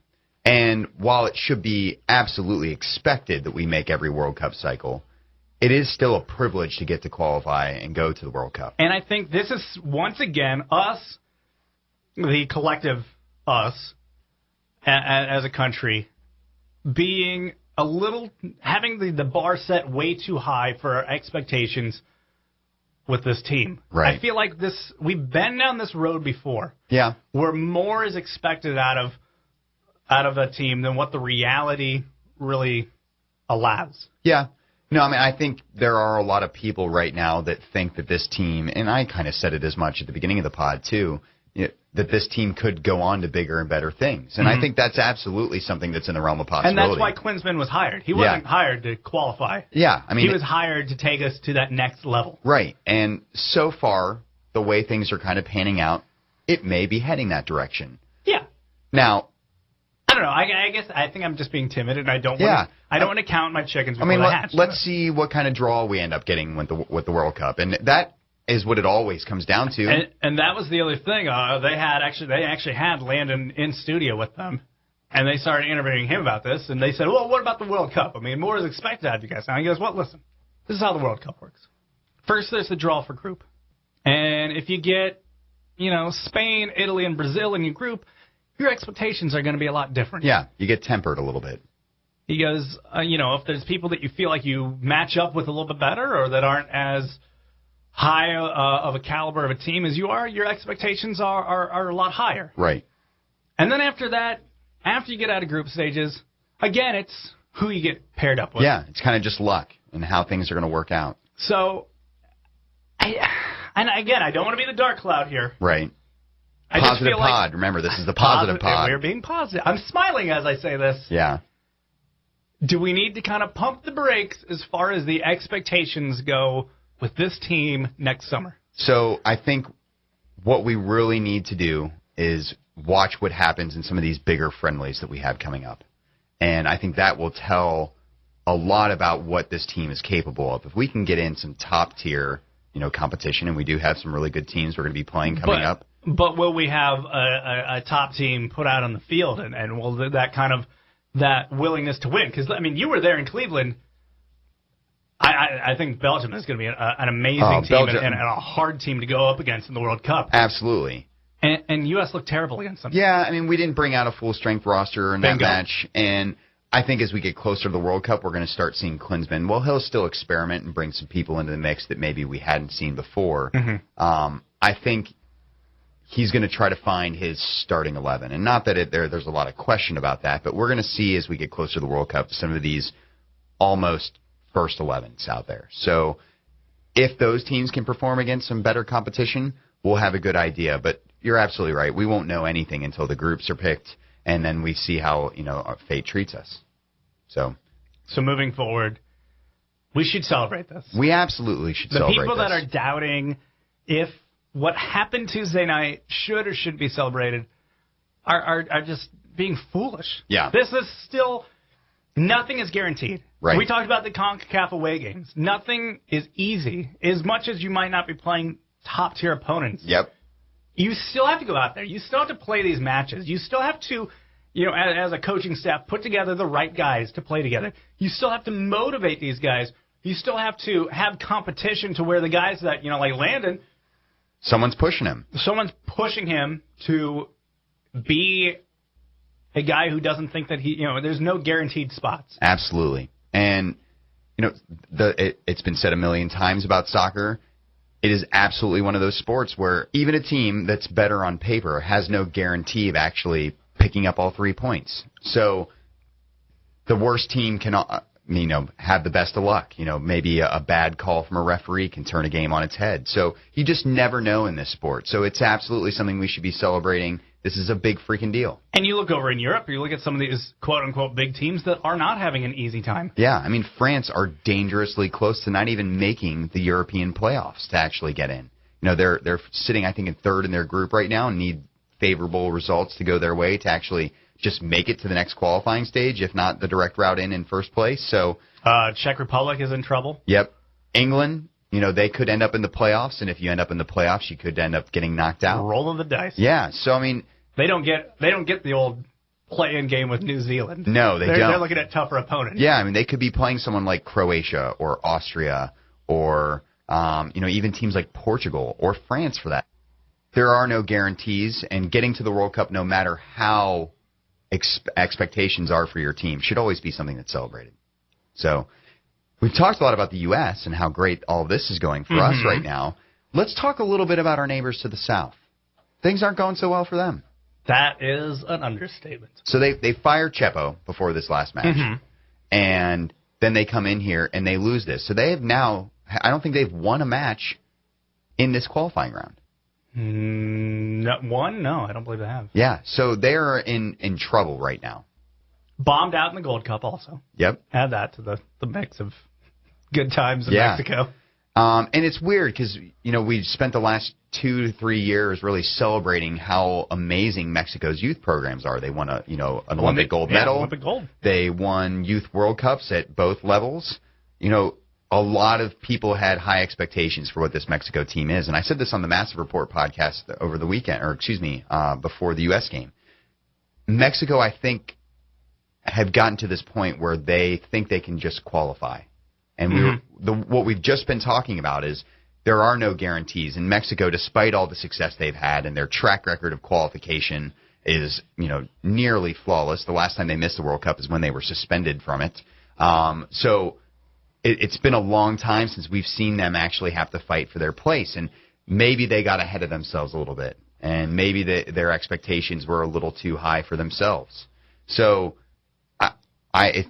And while it should be absolutely expected that we make every World Cup cycle, it is still a privilege to get to qualify and go to the World Cup. And I think this is, once again, us, the collective us, as a country, being a little, having the bar set way too high for our expectations with this team. Right. I feel like we've been down this road before. Yeah. Where more is expected out of a team than what the reality really allows. Yeah. No, I mean, I think there are a lot of people right now that think that this team, and I kind of said it as much at the beginning of the pod too, that this team could go on to bigger and better things. And I think that's absolutely something that's in the realm of possibility. And that's why Klinsmann was hired. He wasn't hired to qualify. Yeah. I mean, he was hired to take us to that next level. Right. And so far, the way things are kind of panning out, it may be heading that direction. Yeah. Now, I don't know. I think I'm just being timid, and I don't want to count my chickens before they hatch. Let's see what kind of draw we end up getting with the World Cup, and that is what it always comes down to. And that was the other thing. They actually had Landon in studio with them, and they started interviewing him about this, and they said, "Well, what about the World Cup? I mean, more is expected out of you guys." And he goes, "Well, listen, this is how the World Cup works. First, there's the draw for group, and if you get, Spain, Italy, and Brazil in your group, your expectations are going to be a lot different." Yeah, you get tempered a little bit. He goes, if there's people that you feel like you match up with a little bit better or that aren't as high of a caliber of a team as you are, your expectations are a lot higher. Right. And then after that, after you get out of group stages, again, it's who you get paired up with. Yeah, it's kind of just luck and how things are going to work out. So, and again, I don't want to be the dark cloud here. Right. Positive pod. Remember, this is the positive pod. We're being positive. I'm smiling as I say this. Yeah. Do we need to kind of pump the brakes as far as the expectations go with this team next summer? So I think what we really need to do is watch what happens in some of these bigger friendlies that we have coming up. And I think that will tell a lot about what this team is capable of. If we can get in some top-tier, competition, and we do have some really good teams we're going to be playing coming up. But will we have a top team put out on the field, and will that kind of that willingness to win? Because, I mean, you were there in Cleveland. I think Belgium is going to be an amazing team and a hard team to go up against in the World Cup. Absolutely. And U.S. looked terrible against them. Yeah, I mean, we didn't bring out a full-strength roster in that match, and I think as we get closer to the World Cup, we're going to start seeing Klinsmann. Well, he'll still experiment and bring some people into the mix that maybe we hadn't seen before. I think he's going to try to find his starting 11. And not that there's a lot of question about that, but we're going to see as we get closer to the World Cup some of these almost first 11s out there. So if those teams can perform against some better competition, we'll have a good idea. But you're absolutely right. We won't know anything until the groups are picked, and then we see how our fate treats us. So moving forward, we should celebrate this. We absolutely should celebrate this. The people that are doubting if what happened Tuesday night should or shouldn't be celebrated are just being foolish. Yeah. This is still, nothing is guaranteed. Right. We talked about the CONCACAF away games. Nothing is easy. As much as you might not be playing top-tier opponents. Yep. You still have to go out there. You still have to play these matches. You still have to, as a coaching staff, put together the right guys to play together. You still have to motivate these guys. You still have to have competition to where the guys that, like Landon. Someone's pushing him. Someone's pushing him to be a guy who doesn't think that there's no guaranteed spots. Absolutely. And, it's been said a million times about soccer. It is absolutely one of those sports where even a team that's better on paper has no guarantee of actually picking up all 3 points. So the worst team can, have the best of luck. Maybe a bad call from a referee can turn a game on its head. So you just never know in this sport. So it's absolutely something we should be celebrating. This is a big freaking deal. And you look over in Europe, you look at some of these quote-unquote big teams that are not having an easy time. Yeah, I mean, France are dangerously close to not even making the European playoffs to actually get in. They're sitting, I think, in third in their group right now and need favorable results to go their way to actually just make it to the next qualifying stage, if not the direct route in first place. So Czech Republic is in trouble. Yep. England, they could end up in the playoffs, and if you end up in the playoffs, you could end up getting knocked out. Roll of the dice. Yeah, so I mean, They don't get the old play-in game with New Zealand. No, they're don't. They're looking at tougher opponents. Yeah, I mean, they could be playing someone like Croatia or Austria or, even teams like Portugal or France for that. There are no guarantees, and getting to the World Cup, no matter how expectations are for your team, should always be something that's celebrated. So we've talked a lot about the U.S. and how great all of this is going for us right now. Let's talk a little bit about our neighbors to the south. Things aren't going so well for them. That is an understatement. So they fired Chepo before this last match, and then they come in here and they lose this. So they have now, I don't think they've won a match in this qualifying round. Not one? No, I don't believe they have. Yeah, so they're in trouble right now. Bombed out in the Gold Cup also. Yep. Add that to the mix of good times in Mexico. And it's weird because, we've spent the last 2 to 3 years really celebrating how amazing Mexico's youth programs are. They won an Olympic gold medal. Olympic gold. They won Youth World Cups at both levels. A lot of people had high expectations for what this Mexico team is. And I said this on the Massive Report podcast over the weekend, before the U.S. game. Mexico, I think, have gotten to this point where they think they can just qualify. And what we've just been talking about is there are no guarantees. And Mexico, despite all the success they've had and their track record of qualification is, nearly flawless. The last time they missed the World Cup is when they were suspended from it. So it's been a long time since we've seen them actually have to fight for their place. And maybe they got ahead of themselves a little bit. And maybe their expectations were a little too high for themselves. So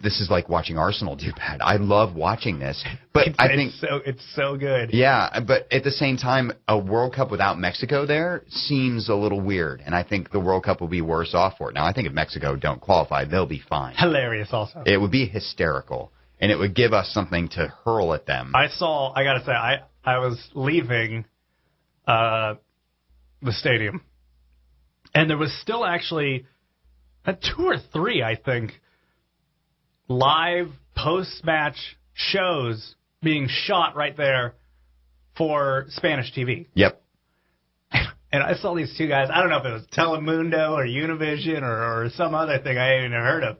this is like watching Arsenal do bad. I love watching this, but I think it's so good. Yeah, but at the same time, a World Cup without Mexico there seems a little weird, and I think the World Cup will be worse off for it. Now, I think if Mexico don't qualify, they'll be fine. Hilarious, also. It would be hysterical, and it would give us something to hurl at them. I gotta say, I was leaving the stadium, and there was still actually 2 or 3, I think, live post-match shows being shot right there for Spanish TV. Yep. And I saw these 2 guys. I don't know if it was Telemundo or Univision or some other thing I hadn't even heard of.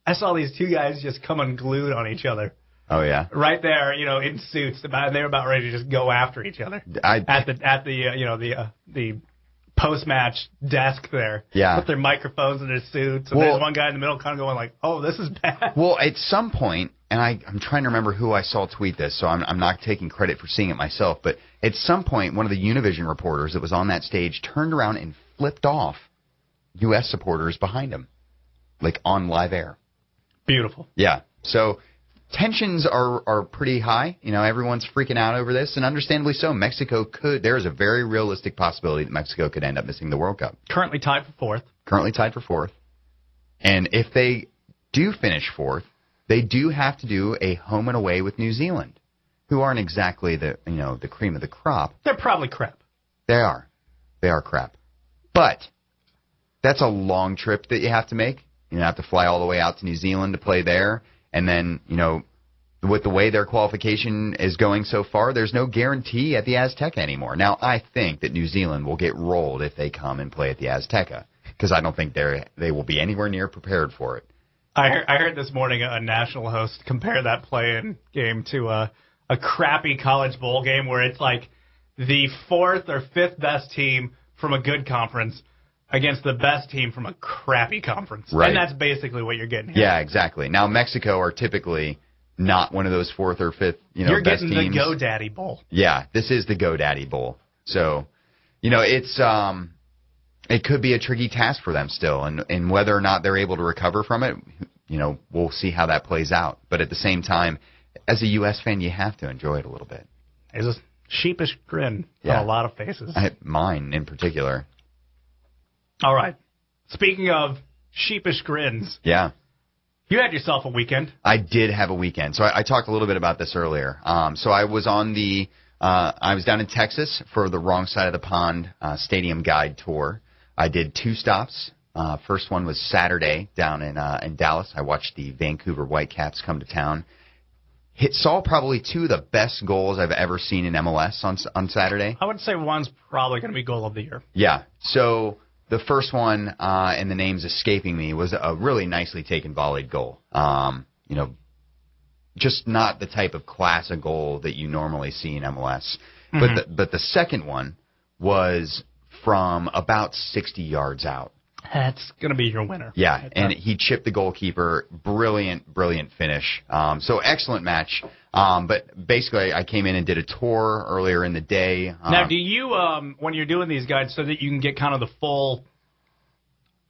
I saw these 2 guys just come unglued on each other. Oh yeah. Right there, in suits, and they were about ready to just go after each other at the post-match desk there. Yeah. With their microphones and their suits. And there's one guy in the middle kind of going like, oh, this is bad. Well, at some point, and I'm trying to remember who I saw tweet this, so I'm not taking credit for seeing it myself, but at some point, one of the Univision reporters that was on that stage turned around and flipped off U.S. supporters behind him, like on live air. Beautiful. Yeah. So tensions are pretty high. Everyone's freaking out over this, and understandably so. There is a very realistic possibility that Mexico could end up missing the World Cup. Currently tied for fourth. And if they do finish fourth, they do have to do a home and away with New Zealand, who aren't exactly the cream of the crop. They're probably crap. They are. They are crap. But that's a long trip that you have to make. You have to fly all the way out to New Zealand to play there. And then, with the way their qualification is going so far, there's no guarantee at the Azteca anymore. Now, I think that New Zealand will get rolled if they come and play at the Azteca, because I don't think they will be anywhere near prepared for it. I heard this morning a national host compare that play-in game to a crappy college bowl game where it's like the fourth or fifth best team from a good conference against the best team from a crappy conference. Right. And that's basically what you're getting here. Yeah, exactly. Now, Mexico are typically not one of those fourth or fifth you're best getting teams. The GoDaddy Bowl. Yeah, this is the GoDaddy Bowl. So, it's it could be a tricky task for them still. And whether or not they're able to recover from it, we'll see how that plays out. But at the same time, as a U.S. fan, you have to enjoy it a little bit. There's a sheepish grin on a lot of faces. Mine in particular. All right. Speaking of sheepish grins. Yeah. You had yourself a weekend. I did have a weekend. So I talked a little bit about this earlier. So I was on I was down in Texas for the Wrong Side of the Pond Stadium Guide Tour. I did 2 stops. First one was Saturday down in Dallas. I watched the Vancouver Whitecaps come to town. Saw probably 2 of the best goals I've ever seen in MLS on Saturday. I would say one's probably going to be goal of the year. Yeah. So the first one, and the name's escaping me, was a really nicely taken volleyed goal. Just not the type of class of goal that you normally see in MLS. Mm-hmm. But the second one was from about 60 yards out. That's going to be your winner. Yeah, and he chipped the goalkeeper. Brilliant finish. So excellent match. But basically, I came in and did a tour earlier in the day. Now, do you, when you're doing these guides so that you can get kind of the full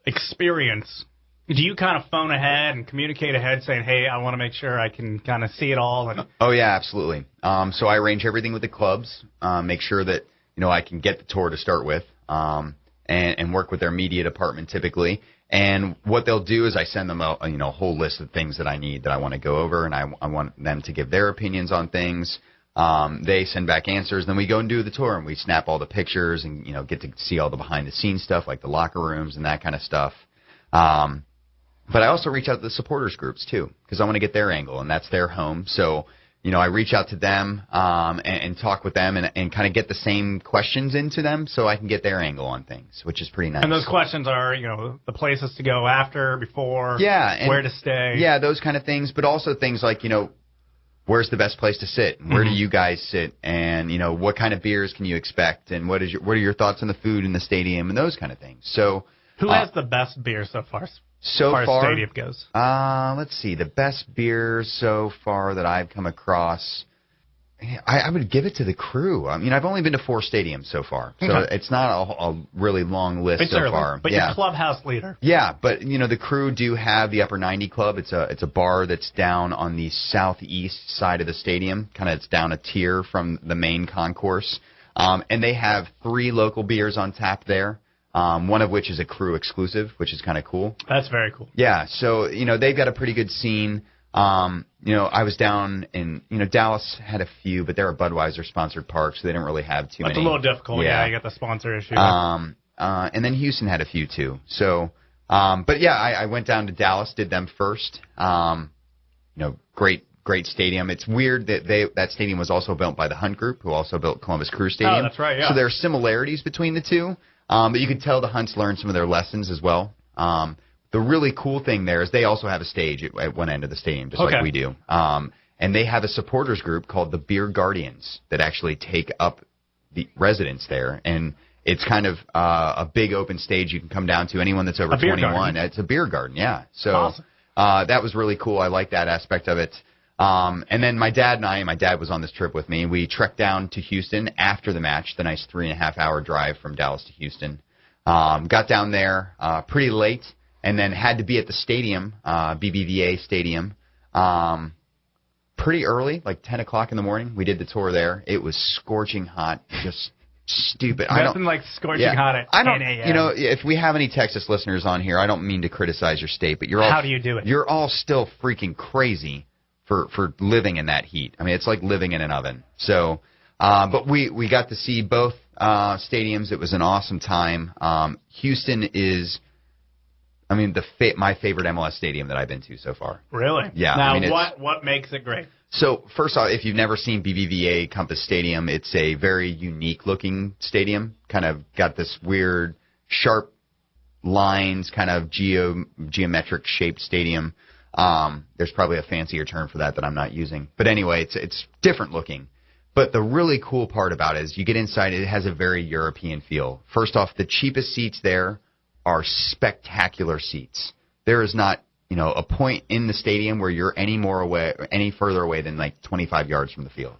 experience, do you kind of phone ahead and communicate ahead saying, hey, I want to make sure I can kind of see it all? And Oh, yeah, absolutely. So I arrange everything with the clubs, make sure that, I can get the tour to start with. And work with their media department typically. And what they'll do is I send them a whole list of things that I need that I want to go over, and I want them to give their opinions on things. They send back answers, then we go and do the tour, and we snap all the pictures and get to see all the behind-the-scenes stuff like the locker rooms and that kind of stuff. But I also reach out to the supporters groups too, because I want to get their angle, and that's their home. So I reach out to them and talk with them and kind of get the same questions into them so I can get their angle on things, which is pretty nice. And those questions are, the places to go after, before, where to stay. Yeah, those kind of things, but also things like, where's the best place to sit? Where do you guys sit? And, what kind of beers can you expect? And what are your thoughts on the food in the stadium and those kind of things? So, who has the best beer so far? So far as stadium goes. Let's see. The best beer so far that I've come across, I would give it to the Crew. I mean, I've only been to 4 stadiums so far, so it's not a really long list so far. But you're clubhouse leader. Yeah, but the Crew do have the Upper 90 Club. It's a bar that's down on the southeast side of the stadium. Kind of, it's down a tier from the main concourse, and they have 3 local beers on tap there. One of which is a Crew exclusive, which is kind of cool. That's very cool. Yeah, so, they've got a pretty good scene. I was down in, Dallas had a few, but they're a Budweiser-sponsored park, so they didn't really have too many. That's a little difficult, yeah, you got the sponsor issue. And then Houston had a few, too. So, but yeah, I went down to Dallas, did them first. Great stadium. It's weird that that stadium was also built by the Hunt Group, who also built Columbus Crew Stadium. Oh, that's right, yeah. So there are similarities between the two. But you could tell the Hunts learned some of their lessons as well. The really cool thing there is they also have a stage at one end of the stadium, just like we do. And they have a supporters group called the Beer Guardians that actually take up the residents there. And It's kind of a big open stage you can come down to. Anyone that's over 21. It's a beer garden, yeah. So awesome. That was really cool. I like that aspect of it. And then my dad was on this trip with me. We trekked down to Houston after the match, the nice 3.5-hour drive from Dallas to Houston. Got down there pretty late and then had to be at the stadium, BBVA Stadium, pretty early, like 10 o'clock in the morning. We did the tour there. It was scorching hot, just stupid. Nothing like scorching hot at 10 a.m. You know, if we have any Texas listeners on here, I don't mean to criticize your state, but how do you do it? You're all still freaking crazy for living in that heat. I mean, it's like living in an oven. So, but we got to see both stadiums. It was an awesome time. Houston is, I mean, my favorite MLS stadium that I've been to so far. Really? Yeah. Now, I mean, what makes it great? So, first off, if you've never seen BBVA Compass Stadium, it's a very unique-looking stadium. Kind of got this weird, sharp lines, kind of geometric-shaped stadium. There's probably a fancier term for that I'm not using. But anyway, it's different-looking. But the really cool part about it is you get inside, it has a very European feel. First off, the cheapest seats there are spectacular seats. There is not, a point in the stadium where you're any further away than like 25 yards from the field.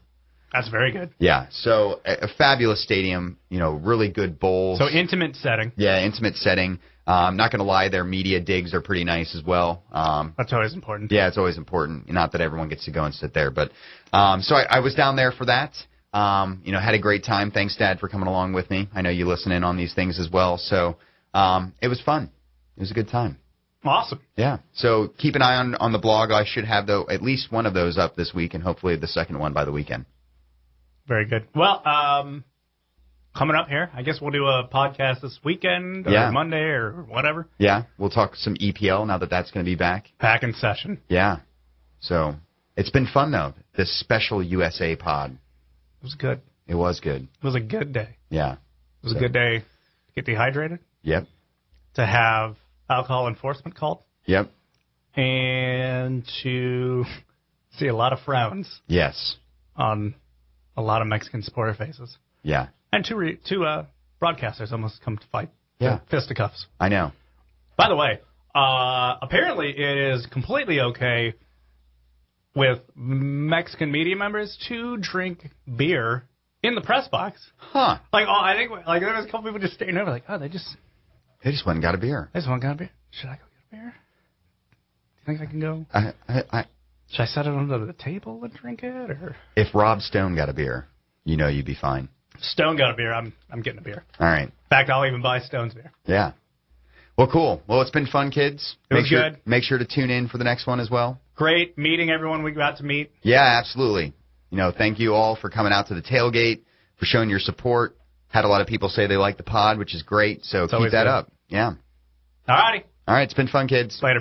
That's very good. Yeah, so a fabulous stadium, really good bowls. So intimate setting. Yeah, intimate setting. I'm not going to lie, their media digs are pretty nice as well. That's always important. Yeah, it's always important. Not that everyone gets to go and sit there, but so I was down there for that. Had a great time. Thanks, Dad, for coming along with me. I know you listen in on these things as well, so it was fun. It was a good time. Awesome. Yeah. So keep an eye on the blog. I should have at least one of those up this week, and hopefully the second one by the weekend. Very good. Well, coming up here, I guess we'll do a podcast this weekend or Monday or whatever. Yeah. We'll talk some EPL now that that's going to be back. Back in session. Yeah. So it's been fun, though, this special USA pod. It was good. It was good. It was a good day. Yeah. It was a good day to get dehydrated. Yep. To have alcohol enforcement called. Yep. And to see a lot of frowns. Yes. On a lot of Mexican supporter faces. Yeah. And two broadcasters almost come to fight. Yeah. Fisticuffs. I know. By the way, apparently it is completely okay with Mexican media members to drink beer in the press box. Huh. I think there was a couple people just staring over they just went and got a beer. They just went and got a beer. Should I go get a beer? Do you think I can go? Should I set it under the table and drink it? Or if Rob Stone got a beer, you'd be fine. Stone got a beer. I'm getting a beer. All right. In fact, I'll even buy Stone's beer. Yeah. Well, cool. Well, it's been fun, kids. It was good. Make sure to tune in for the next one as well. Great meeting everyone we got to meet. Yeah, absolutely. Thank you all for coming out to the tailgate, for showing your support. Had a lot of people say they like the pod, which is great. So keep that up. Yeah. All righty. All right. It's been fun, kids. Later.